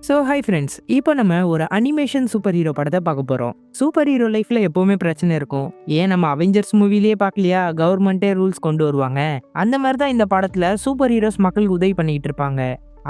Hi friends, இப்போ நம்ம ஒரு அனிமேஷன் சூப்பர் ஹீரோ படத்தை பார்க்க போகிறோம். சூப்பர் ஹீரோ லைஃப்பில் எப்போவுமே பிரச்சனை இருக்கும். ஏன் நம்ம அவெஞ்சர்ஸ் மூவிலேயே பார்க்கலையா, கவர்மெண்ட்டே ரூல்ஸ் கொண்டு வருவாங்க. அந்த மாதிரி தான் இந்த படத்தில் சூப்பர் ஹீரோஸ் மக்களுக்கு உதவி பண்ணிக்கிட்டு இருப்பாங்க.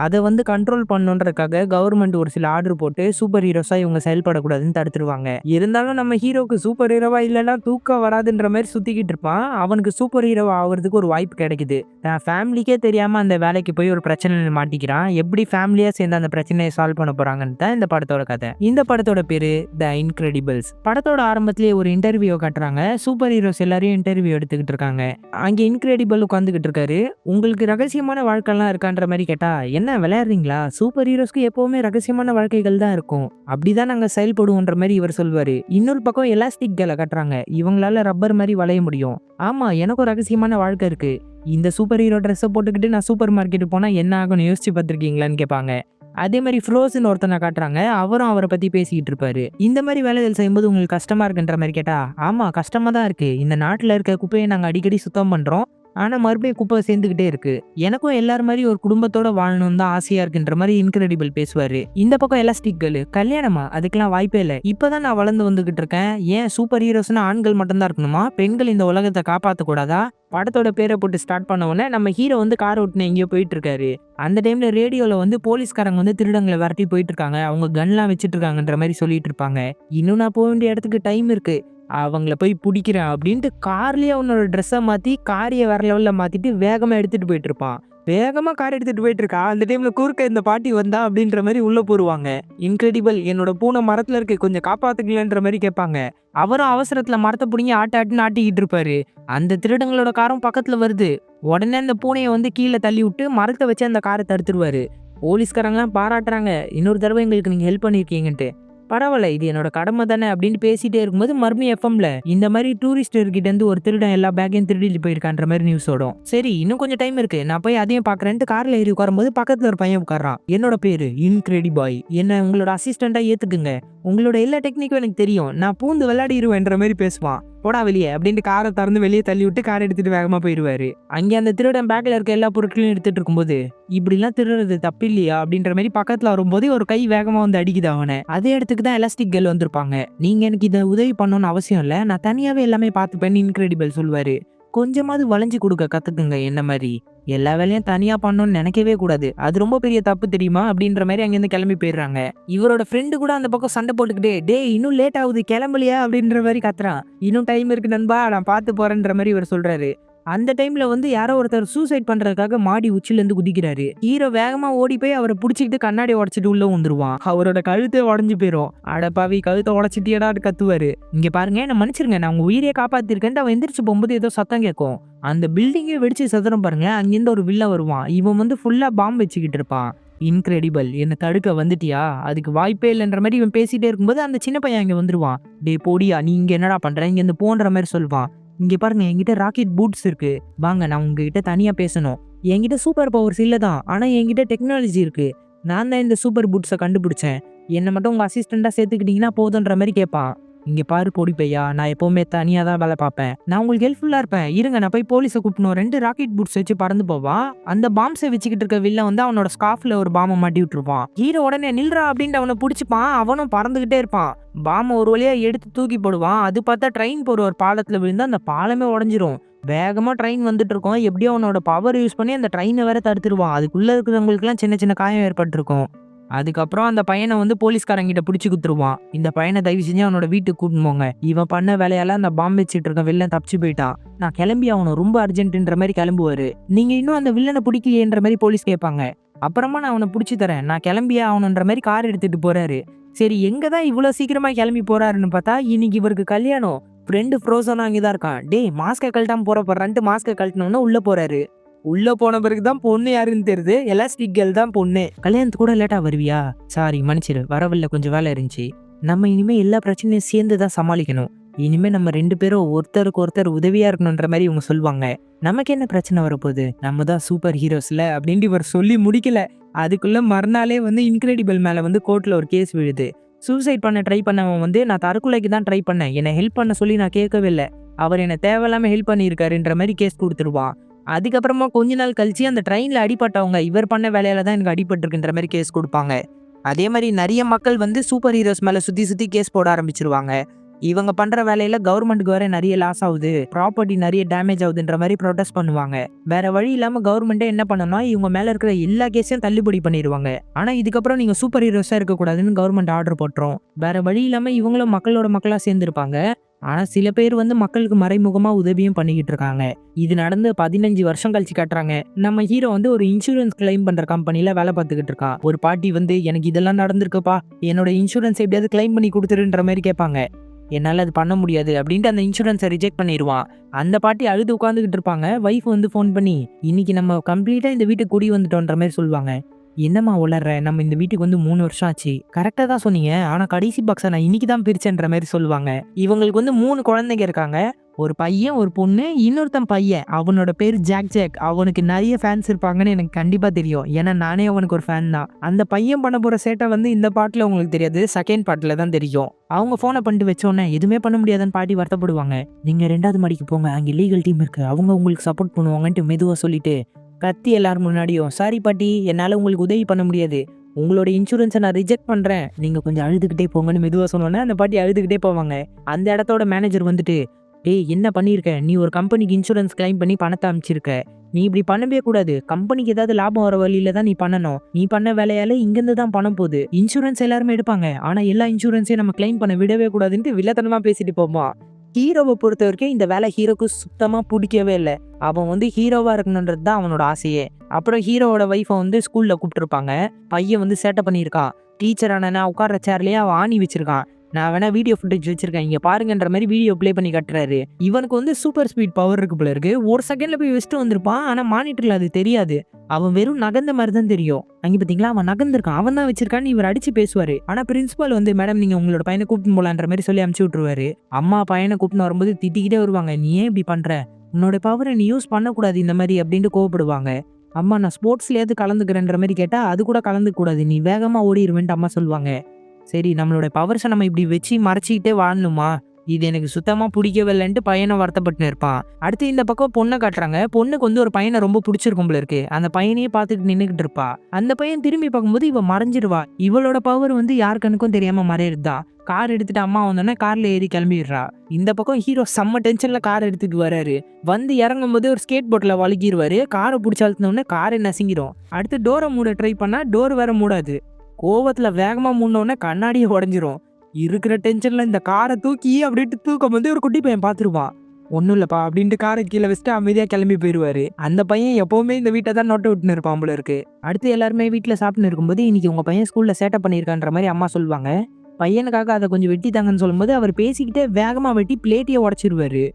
அதை வந்து கண்ட்ரோல் பண்ணணுன்றதுக்காக கவர்மெண்ட் ஒரு சில ஆர்டர் போட்டு சூப்பர் ஹீரோஸாக இவங்க செயல்படக்கூடாதுன்னு தடுத்துருவாங்க. இருந்தாலும் நம்ம ஹீரோக்கு சூப்பர் ஹீரோவா இல்லைன்னா தூக்கம் வராதுன்ற மாதிரி சுற்றிக்கிட்டு இருப்பான். அவனுக்கு சூப்பர் ஹீரோ ஆகிறதுக்கு ஒரு வாய்ப்பு கிடைக்குது. ஃபேமிலிக்கே தெரியாமல் அந்த வேலைக்கு போய் ஒரு பிரச்சனையில் மாட்டிக்கிறான். எப்படி ஃபேமிலியாக சேர்ந்து அந்த பிரச்சனையை சால்வ் பண்ண போகிறாங்கன்னு தான் இந்த படத்தோட கதை. இந்த படத்தோட பேர் த இன்கிரெடிபிள்ஸ். படத்தோட ஆரம்பத்திலேயே ஒரு இன்டர்வியூ காட்டுறாங்க. சூப்பர் ஹீரோஸ் எல்லாரையும் இன்டர்வியூ எடுத்துக்கிட்டு இருக்காங்க. அங்கே இன்கிரெடிபிள் உட்காந்துக்கிட்டு இருக்காரு. உங்களுக்கு ரகசியமான வாழ்க்கைலாம் இருக்கான்ற மாதிரி கேட்டா, என்ன விளையாடுறீங்களா, சூப்பர் ஹீரோஸ்க்கு எப்பவுமே ரகசியமான வாழ்க்கைகள் தான் இருக்கும், அப்படிதான் நாங்க செயல்படுவோன்ற மாதிரி இவர் சொல்வாரு. இன்னொரு பக்கம் எலாஸ்டிக் கேலை காட்டுறாங்க. இவங்களால ரப்பர் மாதிரி வளைய முடியும். ஆமா, எனக்கும் ரகசியமான வாழ்க்கை இருக்கு. இந்த சூப்பர் ஹீரோ ட்ரெஸ்ஸை போட்டுக்கிட்டு நான் சூப்பர் மார்க்கெட்டு போனா என்ன ஆகும்னு யோசிச்சு பார்த்துருக்கீங்களான்னு கேட்பாங்க. அதே மாதிரி ஃப்ரோசன் ஒருத்தனை காட்டுறாங்க. அவரும் அவரை பத்தி பேசிக்கிட்டு இருப்பாரு. இந்த மாதிரி வேலைகள் செய்யும்போது உங்களுக்கு கஷ்டமா இருக்குன்ற மாதிரி கேட்டா, ஆமா கஷ்டமா தான் இருக்கு. இந்த நாட்டுல இருக்க குப்பையை நாங்க அடிக்கடி சுத்தம் பண்றோம். ஆனா மறுபடியும் குப்பை சேர்ந்துகிட்டே இருக்கு. எனக்கும் எல்லாரும் மாதிரி ஒரு குடும்பத்தோட வாழணும் தான் ஆசையா இருக்குன்ற மாதிரி இன்கிரெடிபிள் பேசுவாரு. இந்த பக்கம் எலாஸ்டிக் கேர்ள், கல்யாணமா, அதுக்கெல்லாம் வாய்ப்பே இல்லை. இப்பதான் நான் வளர்ந்து வந்துகிட்டு இருக்கேன். ஏன் சூப்பர் ஹீரோஸ்னா ஆண்கள் மட்டும்தான் இருக்கணுமா, பெண்கள் இந்த உலகத்தை காப்பாற்ற கூடாதா? படத்தோட பேரை போட்டு ஸ்டார்ட் பண்ண உடனே நம்ம ஹீரோ வந்து கார் ஓட்டுன்னு எங்கேயோ போயிட்டு இருக்காரு. அந்த டைம்ல ரேடியோல வந்து போலீஸ்காரங்க வந்து திருடங்களை விரட்டி போயிட்டு இருக்காங்க. அவங்க கன்லாம் வச்சுட்டு இருக்காங்கன்ற மாதிரி சொல்லிட்டு இருப்பாங்க. இன்னும் நான் போக வேண்டிய இடத்துக்கு டைம் இருக்கு, அவங்கள போய் பிடிக்கிறேன் அப்படின்ட்டு கார்லயே அவனோட ட்ரெஸ்ஸை மாற்றி காரியை வேற லெவலில் மாற்றிட்டு வேகமாக எடுத்துகிட்டு போயிட்டு இருப்பான். வேகமாக கார் எடுத்துகிட்டு போயிட்டு இருக்கா. அந்த டைமில் குறுக்க இந்த பாட்டி வந்தா அப்படின்ற மாதிரி உள்ளே போடுவாங்க. இன்கிரெடிபிள், என்னோட பூனை மரத்தில் இருக்கு, கொஞ்சம் காப்பாற்றுக்கலன்ற மாதிரி கேட்பாங்க. அவரும் அவசரத்தில் மரத்தை பிடிங்கி ஆட்டுன்னு ஆட்டிக்கிட்டு இருப்பாரு. அந்த திருடங்களோட காரும் பக்கத்தில் வருது. உடனே அந்த பூனையை வந்து கீழே தள்ளி விட்டு மரத்தை வச்சு அந்த காரை தடுத்துருவாரு. போலீஸ்காரங்களாம் பாராட்டுறாங்க, இன்னொரு தடவை எங்களுக்கு நீங்கள் ஹெல்ப் பண்ணியிருக்கீங்கன்ட்டு. பரவாயில்ல, இது என்னோட கடமை தானே அப்படின்னு பேசிட்டே இருக்கும்போது மறுபடியும் எஃப்எம்ல இந்த மாதிரி டூரிஸ்டர் கிட்ட இருந்து ஒரு திருடன் எல்லா பேக்கையும் திருடிட்டு போயிருக்கான்ற மாதிரி நியூஸ் ஓடும். சரி, இன்னும் கொஞ்சம் டைம் இருக்கு, நான் போய் அதையும் பாக்குறேன்ட்டு கார்ல ஏறி உட்காரும்போது பக்கத்துல ஒரு பையன் உட்காரான். என்னோட பேரு இன்கிரெடிபாய், என்ன உங்களோட அசிஸ்டண்டா ஏத்துக்குங்க, உங்களோட எல்லா டெக்னிக்கும் எனக்கு தெரியும், நான் பூந்து விளையாடிடுவேன்ற மாதிரி பேசுவான். போடா வெளியே அப்படின்ட்டு காரை திறந்து வெளியே தள்ளி விட்டு காரை எடுத்துட்டு வேகமா போயிடுவாரு. அங்கே அந்த திருடன் பேக்ல இருக்க எல்லா பொருட்களையும் எடுத்துட்டு இருக்கும்போது, இப்படிலாம் திருடுறது தப்பு இல்லையா அப்படின்ற மாதிரி பக்கத்துல வரும்போது ஒரு கை வேகமா வந்து அடிக்குது அவனை. அதே இடத்துக்கு தான் எலாஸ்டிக் கேர்ள் வந்திருப்பாங்க. நீங்க எனக்கு இதை உதவி பண்ணணும்னு அவசியம் இல்லை, நான் தனியாவே எல்லாமே பார்த்துப்பேன்னு இன்கிரெடிபிள் சொல்லுவாரு. கொஞ்சமாவது வளைஞ்சு கொடுக்க கத்துக்குங்க, என்ன மாதிரி எல்லா வேலையும் தனியா பண்ணணும்னு நினைக்கவே கூடாது, அது ரொம்ப பெரிய தப்பு தெரியுமா அப்படின்ற மாதிரி அங்கிருந்து கிளம்பி போயிடுறாங்க. இவரோட ஃப்ரெண்டு கூட அந்த பக்கம் சண்டை போட்டுக்கிட்டே, டே இன்னும் லேட் ஆகுது கிளம்பலையா அப்படின்ற மாதிரி கத்துறான். இன்னும் டைம் இருக்கு நண்பா, நான் பார்த்து போறேன்ற மாதிரி இவர் சொல்றாரு. அந்த டைம்ல வந்து யாரோ ஒருத்தர் சூசைட் பண்றதுக்காக மாடி உச்சில இருந்து குதிக்கிறாரு. ஹீரோ வேகமா ஓடி போய் அவரை புடிச்சிக்கிட்டு கண்ணாடி உடைச்சிட்டு உள்ள வந்துருவான். அவரோட கழுத்தை உடஞ்சு போயிரும். அடப்பாவி, கழுத்தை உடைச்சிட்டியடா கத்துவாரு. இங்க பாருங்க, என்ன மன்னிச்சிருங்க, நான் உங்க உயிரையே காப்பாத்திருக்கேன். அவன் எந்திரிச்சு போகும்போது ஏதோ சத்தம் கேட்கும். அந்த பில்டிங்கே வெடிச்சு சதுரம் பாருங்க. அங்கிருந்து ஒரு வில்ல வருவான். இவன் வந்து ஃபுல்லா பாம்பு வச்சுக்கிட்டு இருப்பான். இன்கிரெடிபிள், என்ன தடுக்க வந்துட்டியா, அதுக்கு வாய்ப்பே இல்லைன்ற மாதிரி இவன் பேசிட்டே இருக்கும்போது அந்த சின்ன பையன் இங்க வந்துருவான். டே போடியா, நீ இங்க என்னடா பண்ற, இங்க இருந்து போன்ற மாதிரி சொல்லுவான். இங்க பாருங்க, என்கிட்ட ராக்கெட் பூட்ஸ் இருக்கு, வாங்க நான் உங்ககிட்ட தனியா பேசணும். என்கிட்ட சூப்பர் பவர்ஸ் இல்ல தான், ஆனா என்கிட்ட டெக்னாலஜி இருக்கு. நான் தான் இந்த சூப்பர் பூட்ஸை கண்டுபிடிச்சேன். என்னை மட்டும் உங்க அசிஸ்டண்டா சேர்த்துக்கிட்டீங்கன்னா போதுன்ற மாதிரி கேட்பான். இங்க பாரு பொடி பையா, நான் எப்பவுமே தனியா தான் வேலை பார்ப்பேன், நான் உங்களுக்கு ஹெல்ப்ஃபுல்லா இருப்பேன், இருங்க நான் போய் போலீஸை கூப்பிடணும். 2 ராக்கெட் பூட்ஸ் வச்சு பறந்து போவான். அந்த பாம்ஸை வச்சுக்கிட்டு இருக்க வில்ல வந்து அவனோட ஸ்கார்ஃப்ல ஒரு பாம்பை மாட்டி விட்டுருப்பான். ஹீரோ உடனே நில்றா அப்படின்ட்டு அவனை பிடிச்சிப்பான். அவனும் பறந்துகிட்டே இருப்பான். பாம்பை ஒரு வழியா எடுத்து தூக்கி போடுவான். அது பார்த்தா ட்ரெயின் போற ஒரு பாலத்துல விழுந்து அந்த பாலமே உடஞ்சிரும். வேகமா ட்ரெயின் வந்துட்டு இருக்கோம். எப்படியோ அவனோட பவர் யூஸ் பண்ணி அந்த ட்ரெயினை வேற தடுத்துருவான். அதுக்குள்ள இருக்கிறவங்களுக்கு எல்லாம் சின்ன சின்ன காயம் ஏற்பட்டிருக்கும். அதுக்கப்புறம் அந்த பையனை வந்து போலீஸ்காரங்கிட்ட பிடிச்சி குத்துருவான். இந்த பையனை தயவு செஞ்சு அவனோட வீட்டுக்கு கூட்டிட்டு போங்க, இவன் பண்ண வேலையால அந்த பாம்பு வச்சுட்டு இருக்க வில்லன் தப்பிச்சு போயிட்டான், நான் கிளம்பி ஆகணும், ரொம்ப அர்ஜென்ட்ன்ற மாதிரி கிளம்புவாரு. நீங்க இன்னும் அந்த வில்லனை பிடிக்கலையேன்ற மாதிரி போலீஸ் கேட்பாங்க. அப்புறமா நான் அவனை பிடிச்சி தரேன், நான் கிளம்பியே ஆகணுன்ற மாதிரி கார் எடுத்துட்டு போறாரு. சரி, எங்கதான் இவ்வளவு சீக்கிரமா கிளம்பி போறாருன்னு பார்த்தா இன்னைக்கு இவருக்கு கல்யாணம். ஃப்ரெண்டு ஃப்ரோசனா அங்கேதான் இருக்கான். டே மாஸ்கை கழட்டாம போறப்பறான்ட்டு மாஸ்கை கழட்டினோன்னு உள்ள போறாரு. உள்ள போன பிறகுதான் பொண்ணு யாருன்னு தெரியுது. எலாஸ்டிக் கேர்ள் தான் பொண்ணு. கல்யாணத்துக்கு கூட லேட்டா வருவியா, சாரி மன்னிச்சிரு, வரவில்லை, கொஞ்சம் வேலை இருந்துச்சு. நம்ம இனிமே எல்லா பிரச்சனையும் சேர்ந்து தான் சமாளிக்கணும். இனிமே நம்ம 2 பேரும் ஒருத்தருக்கு ஒருத்தர் உதவியா இருக்கணும்ன்ற மாதிரி இவங்க சொல்லுவாங்க. நமக்கு என்ன பிரச்சனை வரப்போகுது, நம்ம தான் சூப்பர் ஹீரோஸ்ல அப்படின்ட்டு இவர் சொல்லி முடிக்கல. அதுக்குள்ள மறுநாளே வந்து இன்கிரெடிபிள் மேல வந்து கோர்ட்ல ஒரு கேஸ் விழுது. சூசைட் பண்ண ட்ரை பண்ணவன் வந்து, நான் தற்கொலைக்கு தான் ட்ரை பண்ணேன், என்னை ஹெல்ப் பண்ண சொல்லி நான் கேட்கவே இல்லை, அவர் என்னை தேவையில்லாம ஹெல்ப் பண்ணியிருக்காருன்ற மாதிரி கேஸ் கொடுத்துருவான். அதுக்கப்புறமா கொஞ்ச நாள் கழிச்சு அந்த ட்ரெயின்ல அடிபட்டவங்க, இவர் பண்ண வேலையால தான் எனக்கு அடிபட்டிருக்குன்ற மாதிரி கேஸ் கொடுப்பாங்க. அதே மாதிரி நிறைய மக்கள் வந்து சூப்பர் ஹீரோஸ் மேல சுத்தி சுத்தி கேஸ் போட ஆரம்பிச்சிருவாங்க. இவங்க பண்ற வேலையில கவர்மெண்ட்டுக்கு வேற நிறைய லாஸ் ஆகுது, ப்ராப்பர்ட்டி நிறைய டேமேஜ் ஆகுதுன்ற மாதிரி ப்ரொடெஸ்ட் பண்ணுவாங்க. வேற வழி இல்லாம கவர்மெண்ட்டே என்ன பண்ணணும்னா இவங்க மேல இருக்கிற எல்லா கேஸையும் தள்ளுபடி பண்ணிடுவாங்க. ஆனா இதுக்கப்புறம் நீங்க சூப்பர் ஹீரோஸா இருக்கக்கூடாதுன்னு கவர்மெண்ட் ஆர்டர் போட்டுரும். வேற வழி இல்லாம இவங்களும் மக்களோட மக்களா சேர்ந்திருப்பாங்க. ஆனா சில பேர் வந்து மக்களுக்கு மறைமுகமா உதவியும் பண்ணிக்கிட்டு இருக்காங்க. இது நடந்து 15 வருஷம் கழிச்சு காட்டுறாங்க. நம்ம ஹீரோ வந்து ஒரு இன்சூரன்ஸ் கிளைம் பண்ற கம்பெனில வேலை பார்த்துக்கிட்டு இருக்கான். ஒரு பாட்டி வந்து எனக்கு இதெல்லாம் நடந்திருக்குப்பா, என்னோட இன்சூரன்ஸ் எப்படியாவது கிளைம் பண்ணி கொடுத்துருன்ற மாதிரி கேட்பாங்க. என்னால அது பண்ண முடியாது அப்படின்ட்டு அந்த இன்சூரன்ஸை ரிஜெக்ட் பண்ணிடுவான். அந்த பாட்டி அழுது உட்காந்துக்கிட்டு இருப்பாங்க. வைஃப் வந்து ஃபோன் பண்ணி இன்னைக்கு நம்ம கம்ப்ளீட்டா இந்த வீட்டுக்கு குடி வந்துட்டோன்ற மாதிரி சொல்லுவாங்க. என்னம்மா உளர்ற, நம்ம இந்த வீட்டுக்கு வந்து 3 வருஷம் ஆச்சு. கரெக்டா தான் சொன்னீங்க, ஆனா கடைசி பாக்ஸை நான் இன்னைக்கு தான் பிரிச்சேன்ற மாதிரி சொல்லுவாங்க. இவங்களுக்கு வந்து 3 குழந்தைங்க இருக்காங்க. ஒரு பையன், ஒரு பொண்ணு, இன்னொருத்தன் பையன். அவனோட பேர் ஜாக் ஜாக். அவனுக்கு நிறைய ஃபேன்ஸ் இருப்பாங்கன்னு எனக்கு கண்டிப்பா தெரியும். ஏன்னா நானே அவனுக்கு ஒரு ஃபேன் தான். அந்த பையன் பண்ண போற சேட்டை வந்து இந்த பாட்டுல உங்களுக்கு தெரியாது, செகண்ட் பார்ட்ல தான் தெரியும். அவங்க போனை பண்ணிட்டு வச்சோன்னே எதுவுமே பண்ண முடியாதுன்னு பாட்டி வருத்தப்படுவாங்க. நீங்க 2வது மாடிக்கு போங்க, அங்கே லீகல் டீம் இருக்கு, அவங்க உங்களுக்கு சப்போர்ட் பண்ணுவாங்கன்ட்டு மெதுவா சொல்லிட்டு கத்தி எல்லாரும் முன்னாடியும், சாரி பாட்டி, என்னால உங்களுக்கு உதவி பண்ண முடியாது, உங்களோட இன்சூரன்ஸை நான் ரிஜெக்ட் பண்றேன், நீங்க கொஞ்சம் அழுதுகிட்டே போங்கன்னு மெதுவா சொன்னோன்னே அந்த பாட்டி அழுதுகிட்டே போவாங்க. அந்த இடத்தோட மேனேஜர் வந்துட்டு, டேய் என்ன பண்ணியிருக்க, நீ ஒரு கம்பெனிக்கு இன்சூரன்ஸ் கிளைம் பண்ணி பணத்தை அனுப்பிச்சிருக்க, நீ இப்படி பண்ணவே கூடாது, கம்பெனிக்கு ஏதாவது லாபம் வர வழியில தான் நீ பண்ணணும், நீ பண்ண வேலையால இங்கிருந்து தான் பணம் போகுது, இன்சூரன்ஸ் எல்லாருமே எடுப்பாங்க, ஆனா எல்லா இன்சூரன்ஸையும் நம்ம கிளைம் பண்ண விடவே கூடாதுன்ட்டு வில்லத்தனமா பேசிட்டு போமா. ஹீரோவை பொறுத்த வரைக்கும் இந்த வேலை ஹீரோக்கு சுத்தமா பிடிக்கவே இல்லை. அவன் வந்து ஹீரோவா இருக்கணுன்றது தான் அவனோட ஆசையே. அப்புறம் ஹீரோவோட ஒய்ஃபை வந்து ஸ்கூல்ல கூப்பிட்டுருப்பாங்க. பையன் வந்து சேட்டை பண்ணியிருக்கான். டீச்சர் ஆனா உட்கார்ற சேர்லயே அவன் ஆணி வச்சிருக்கான். நான் வேணா வீடியோ ஃபுட்டேஜ் வச்சிருக்கேன், இங்க பாருங்கன்ற மாதிரி வீடியோ ப்ளே பண்ணி கட்டுறாரு. இவனுக்கு வந்து சூப்பர் ஸ்பீட் பவர் இருக்கு போல இருக்கு. ஒரு செகண்ட்ல போய் வச்சுட்டு வந்திருப்பான். ஆனா மானிட்டர்ல அது தெரியாது. அவன் வெறும் நகர்ந்த மாதிரி தான் தெரியும். அங்க பாத்தீங்களா, அவன் நகர்ந்திருக்கான், அவன் தான் வச்சிருக்கான்னு இவர் அடிச்சு பேசுவாரு. ஆனா பிரின்சிபால் வந்து மேடம் நீங்க உங்களோட பையனை கூப்பிட்டு போலான்ற மாதிரி சொல்லி அனுப்பிச்சு விட்டுருவாரு. அம்மா பையனை கூப்பிட்டு வரும்போது திட்டிக்கிட்டே வருவாங்க, நீ ஏன் இப்படி பண்ற, உன்னோட பவரை நீ யூஸ் பண்ணக்கூடாது இந்த மாதிரி அப்படின்ட்டு கோவப்படுவாங்க. அம்மா நான் ஸ்போர்ட்ஸ்லயாவது கலந்துக்கிறேன்ற மாதிரி கேட்டா அது கூட கலந்துக்க கூடாது, நீ வேகமா ஓடிடுவேன்ட்டு அம்மா சொல்லுவாங்க. சரி நம்மளோட பவர்ஸை நம்ம இப்படி வச்சு மறைச்சிக்கிட்டே வாழணுமா, இது எனக்கு சுத்தமா பிடிக்கவே இல்லைன்ட்டு பையனை வருத்தப்பட்டு இருப்பான். அடுத்து இந்த பக்கம் பொண்ணை காட்டுறாங்க. பொண்ணுக்கு வந்து ஒரு பையனை ரொம்ப பிடிச்சிருக்கும் போல இருக்கு. அந்த பையனையே பார்த்துட்டு நின்றுகிட்டு இருப்பா. அந்த பையன் திரும்பி பார்க்கும்போது இவ மறைஞ்சிருவா. இவளோட பவர் வந்து யார் கண்ணுக்கும் தெரியாம மறையிறதுதான். கார் எடுத்துட்டு அம்மா வந்தோடனே கார்ல ஏறி கிளம்பிடுறா. இந்த பக்கம் ஹீரோ செம்ம டென்ஷன்ல கார் எடுத்துட்டு வராரு. வந்து இறங்கும் போது ஒரு ஸ்கேட் போர்ட்ல வழுக்கிடுவாரு. காரை பிடிச்சி அழுத்தினோடனே காரை நசுங்கிடும். அடுத்து டோரை மூட ட்ரை பண்ணா டோர் வேற மூடாது. கோவத்துல வேகமா மூடனோடனே கண்ணாடியை உடஞ்சிரும். இருக்கிற டென்ஷன்ல இந்த காரை தூக்கி அப்படின்ட்டு தூக்கம் வந்து ஒரு குட்டி பையன் பார்த்துருவான். ஒன்றும் இல்லைப்பா அப்படின்ட்டு காரை கீழே வச்சுட்டு அமைதியாக கிளம்பி போயிடுவாரு. அந்த பையன் எப்பவுமே இந்த வீட்டை தான் நோட்டை விட்டுன்னு இருப்பான் போல இருக்கு. அடுத்து எல்லாருமே வீட்டில் சாப்பிட்டு இருக்கும்போது இன்னைக்கு உங்க பையன் ஸ்கூல்ல சேட்டை பண்ணியிருக்கான்ற மாதிரி அம்மா சொல்லுவாங்க. பையனுக்காக அதை கொஞ்சம் வெட்டி தாங்கன்னு சொல்லும்போது அவர் பேசிக்கிட்டே வேகமா வெட்டி பிளேட்டையே உடச்சிருவாரு.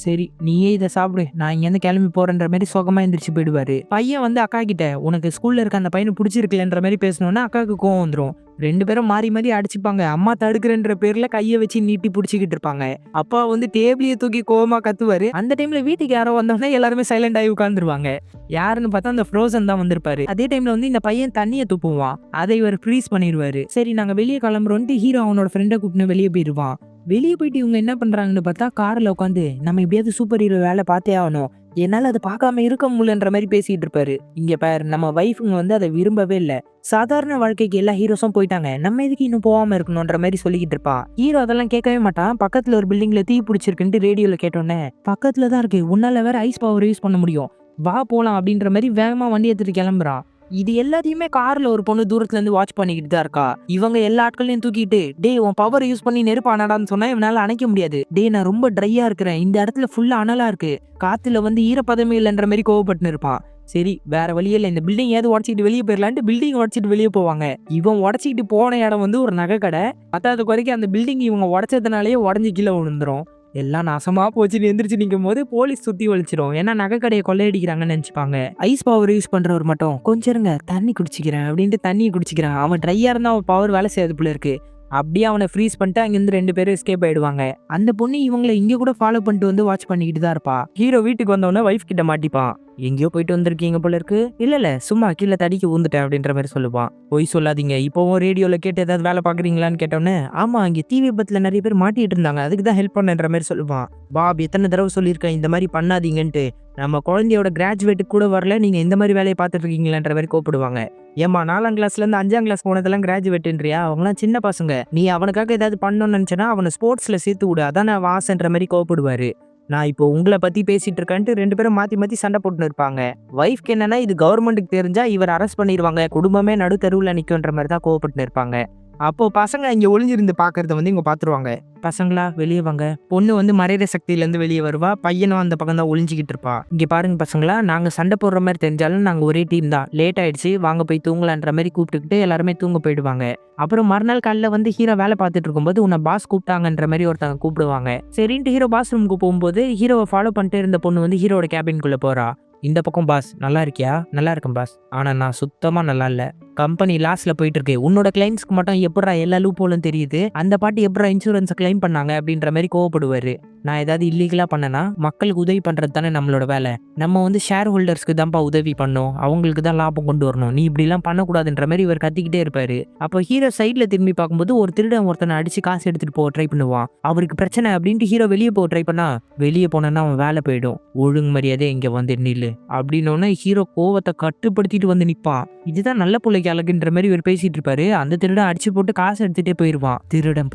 சரி நீயே இதை சாப்பிடு, நான் இங்கேருந்து கிளம்பி போறேன்ற மாதிரி சோகமா எந்திரிச்சு போயிடுவாரு. பையன் வந்து அக்கா கிட்ட உனக்கு ஸ்கூல்ல இருக்க அந்த பையனை பிடிச்சிருக்கலன்ற மாதிரி பேசணும்னா அக்காவுக்கு கோவம் வந்துடும். 2 பேரும் மாறி மாறி அடிச்சுப்பாங்க. அம்மா தடுக்கிறன்ற பேர்ல கையை வச்சு நீட்டி பிடிச்சிக்கிட்டு இருப்பாங்க. அப்பா வந்து டேபிளையே தூக்கி கோவமா கத்துவாரு. அந்த டைம்ல வீட்டுக்கு யாரோ வந்தோடனே எல்லாருமே சைலண்ட் ஆகி உட்காந்துருவாங்க. யாருன்னு பார்த்தா அந்த ஃப்ரோசன் தான் வந்திருப்பாரு. அதே டைம்ல வந்து இந்த பையன் தண்ணியை துப்புவான். அதை இவர் ஃப்ரீஸ் பண்ணிடுவாரு. சரி நாங்க வெளியே கிளம்புறோன்ட்டு ஹீரோ அவனோட ஃப்ரெண்டை கூப்பிட்டு வெளியே போயிடுவான். வெளியே போயிட்டு இவங்க என்ன பண்றாங்கன்னு பார்த்தா கார்ல உட்காந்து நம்ம எப்படியாவது சூப்பர் ஹீரோ வேலை பார்த்தே ஆகணும், என்னால அதை பார்க்காம இருக்க முடியலன்ற மாதிரி பேசிட்டு இருப்பாரு. இங்க பாரு நம்ம வைஃபுங்க வந்து அதை விரும்பவே இல்லை. சாதாரண வாழ்க்கைக்கு எல்லா ஹீரோஸும் போயிட்டாங்க, நம்ம எதுக்கு இன்னும் போகாம இருக்கணும்ன்ற மாதிரி சொல்லிக்கிட்டு இருப்பான். ஹீரோ அதெல்லாம் கேட்கவே மாட்டான். பக்கத்துல ஒரு பில்டிங்ல தீ பிடிச்சிருக்குன்ட்டு ரேடியோல கேட்டோன்னே பக்கத்துல தான் இருக்கு, உன்னால வேற ஐஸ் பவர் யூஸ் பண்ண முடியும், வா போலாம் அப்படின்ற மாதிரி வேகமா வண்டி எடுத்துட்டு கிளம்புறான். இது எல்லாத்தையுமே கார்ல ஒரு பொண்ணு தூரத்துல இருந்து வாட்ச் பண்ணிக்கிட்டு தான் இருக்கா. இவங்க எல்லா ஆட்களையும் தூக்கிட்டு டேய் உன் பவர் யூஸ் பண்ணி நெருப்பு அனடான்னு சொன்னா இவனால அணைக்க முடியாது. டேய் நான் ரொம்ப ட்ரையா இருக்கிறேன், இந்த இடத்துல ஃபுல்லா அனலா இருக்கு, காத்துல வந்து ஈரப்பதமே இல்லைன்ற மாதிரி கோவப்பட்டு இருப்பான். சரி வேற வழியே இல்லை, இந்த பில்டிங் ஏதாவது உடச்சிட்டு வெளியே போயிடலான்ட்டு பில்டிங் உடச்சிட்டு வெளியே போவாங்க. இவன் உடச்சிக்கிட்டு போன இடம் வந்து ஒரு நகை கடை. பத்தாவது குறைக்கு அந்த பில்டிங் இவங்க உடச்சதுனாலேயே உடஞ்சி கீழே விழுந்துரும். எல்லாம் நாசமா போச்சுன்னு எந்திரிச்சு நிற்கும் போது போலீஸ் சுத்தி வலிச்சிடும். ஏன்னா நகை கடையை கொள்ளையடிக்கிறாங்கன்னு நினைச்சுப்பாங்க. ஐஸ் பவர் யூஸ் பண்றவர் மட்டும் கொஞ்சம் இருங்க தண்ணி குடிச்சிக்கிறேன் அப்படின்ட்டு தண்ணியை குடிச்சிக்கிறான். அவன் ட்ரையா இருந்தா அவன் பவர் வேலை செய்யாது போல இருக்கு. அப்படியே அவனை ஃப்ரீஸ் பண்ணிட்டு அங்கிருந்து 2 பேரும் எஸ்கேப் ஆயிடுவாங்க. அந்த பொண்ணு இவங்களை இங்க கூட ஃபாலோ பண்ணிட்டு வந்து வாட்ச் பண்ணிக்கிட்டு தான் இருப்பா. ஹீரோ வீட்டுக்கு வந்தவொடனே வைஃப் கிட்ட மாட்டிப்பான். எங்கேயோ போயிட்டு வந்திருக்கீங்க போல இருக்கு. இல்ல சும்மா கீழே தடிக்கி ஊந்துட்டேன் அப்படின்ற மாதிரி சொல்லுவான். பொய் சொல்லாதீங்க, இப்போவும் ரேடியோல கேட்டு ஏதாவது வேலை பாக்குறீங்களான்னு கேட்டோன்னே, ஆமா இங்க தீ விபத்துல நிறைய பேர் மாட்டிட்டு இருந்தாங்க, அதுக்கு தான் ஹெல்ப் பண்ணன்ற மாதிரி சொல்லுவான். பாப் எத்தனை தடவை சொல்லியிருக்கேன் இந்த மாதிரி பண்ணாதீங்கன்ட்டு. நம்ம குழந்தையோட கிராஜுவேட்டுக்கு கூட வரல, நீங்க இந்த மாதிரி வேலையை பார்த்துட்டு இருக்கீங்களான்ற மாதிரி கோப்பிடுவாங்க. ஏமா 4ஆம் கிளாஸ்ல இருந்து 5ஆம் கிளாஸ் போனதெல்லாம் கிராஜுவேட்ன்றியா? அவங்கலாம் சின்ன பசங்க. நீ அவனுக்காக ஏதாவது பண்ணணும்னு நினைச்சனா அவனை ஸ்போர்ட்ஸ்ல சேர்த்து விடு, அதான் நான் வாசன்ற மாதிரி கோவப்படுவாரு. நான் இப்போ உங்கள பத்தி பேசிட்டு இருக்கேன்ட்டு 2 பேரும் மாத்தி மாத்தி சண்டை போட்டுன்னு இருப்பாங்க. வைஃப்க்கு என்னன்னா இது கவர்மெண்ட்டுக்கு தெரிஞ்சா இவர் அரெஸ்ட் பண்ணிருவாங்க, குடும்பமே நடு தெருவுல நிக்குன்ற மாதிரி தான் கோவப்பட்டுன்னு இருப்பாங்க. அப்போ பசங்க இங்க ஒளிஞ்சிருந்து பாக்குறத வந்து இவங்க பாத்துருவாங்க. பசங்களா வெளியே வாங்க. பொண்ணு வந்து மறைற சக்தியில இருந்து வெளியே வருவா, பையனும் அந்த பக்கம் தான் ஒளிஞ்சிக்கிட்டு இருப்பா. இங்க பாருங்க பசங்களா, நாங்க சண்டை போடுற மாதிரி தெரிஞ்சாலும் நாங்க ஒரே டீம் தான். லேட் ஆயிடுச்சு, வாங்க போய் தூங்கலான்ற மாதிரி கூப்பிட்டுக்கிட்டு எல்லாருமே தூங்க போயிடுவாங்க. அப்புறம் மறுநாள் காலைல வந்து ஹீரோ வேலை பார்த்துட்டு இருக்கும்போது உன்னை பாஸ் கூப்பிட்டாங்கன்ற மாதிரி ஒருத்தவங்க கூப்பிடுவாங்க. சரின்ட்டு ஹீரோ பாஸ் ரூமுக்கு போகும்போது ஹீரோவை ஃபாலோ பண்ணிட்டு இருந்த பொண்ணு வந்து ஹீரோட கேபின்குள்ள போறா. இந்த பக்கம் பாஸ், நல்லா இருக்கியா? நல்லா இருக்கேன் பாஸ், ஆனா நான் சுத்தமா நல்லா இல்ல. கம்பெனி லாஸ்ல போயிட்டு இருக்கு. உன்னோட கிளைண்ட்ஸ்க்கு மட்டும் எப்படா எல்லா லூப் ஹோலும் தெரியுது, அந்த பாட்டி எப்படா இன்சூரன்ஸ் கிளைம் பண்ணாங்க அப்படின்ற மாதிரி கோவப்படுவாரு. நான் ஏதாவது இல்லீகலா பண்ணனா மக்களுக்கு உதவி பண்றது தானே நம்மளோட வேலை. நம்ம வந்து ஷேர் ஹோல்டர்ஸ்க்கு தான்ப்பா உதவி பண்ணோம், அவங்களுக்கு தான் லாபம் கொண்டு வரணும், நீ இப்படி எல்லாம் பண்ணக்கூடாதுன்ற மாதிரி இவர் கத்திக்கிட்டே இருப்பாரு. அப்போ ஹீரோ சைட்ல திரும்பி பார்க்கும்போது ஒரு திருடன் ஒருத்தனை அடிச்சு காசு எடுத்துட்டு போக ட்ரை பண்ணுவான். அவருக்கு பிரச்சனை அப்படின்ட்டு ஹீரோ வெளியே போக ட்ரை பண்ணா, வெளியே போனா அவன் வேலை போயிடும், ஒழுங்கு மரியாதை இங்க வந்து நில்லு அப்படின்னு ஹீரோ கோவத்தை கட்டுப்படுத்திட்டு வந்து நிப்பான். இதுதான் நல்ல பிள்ளைக்கு அழகுன்ற மாதிரி இவர் பேசிட்டு இருப்பாரு. அந்த திருடன் அடிச்சு போட்டு காசு எடுத்துட்டே போயிருவான். திருடன்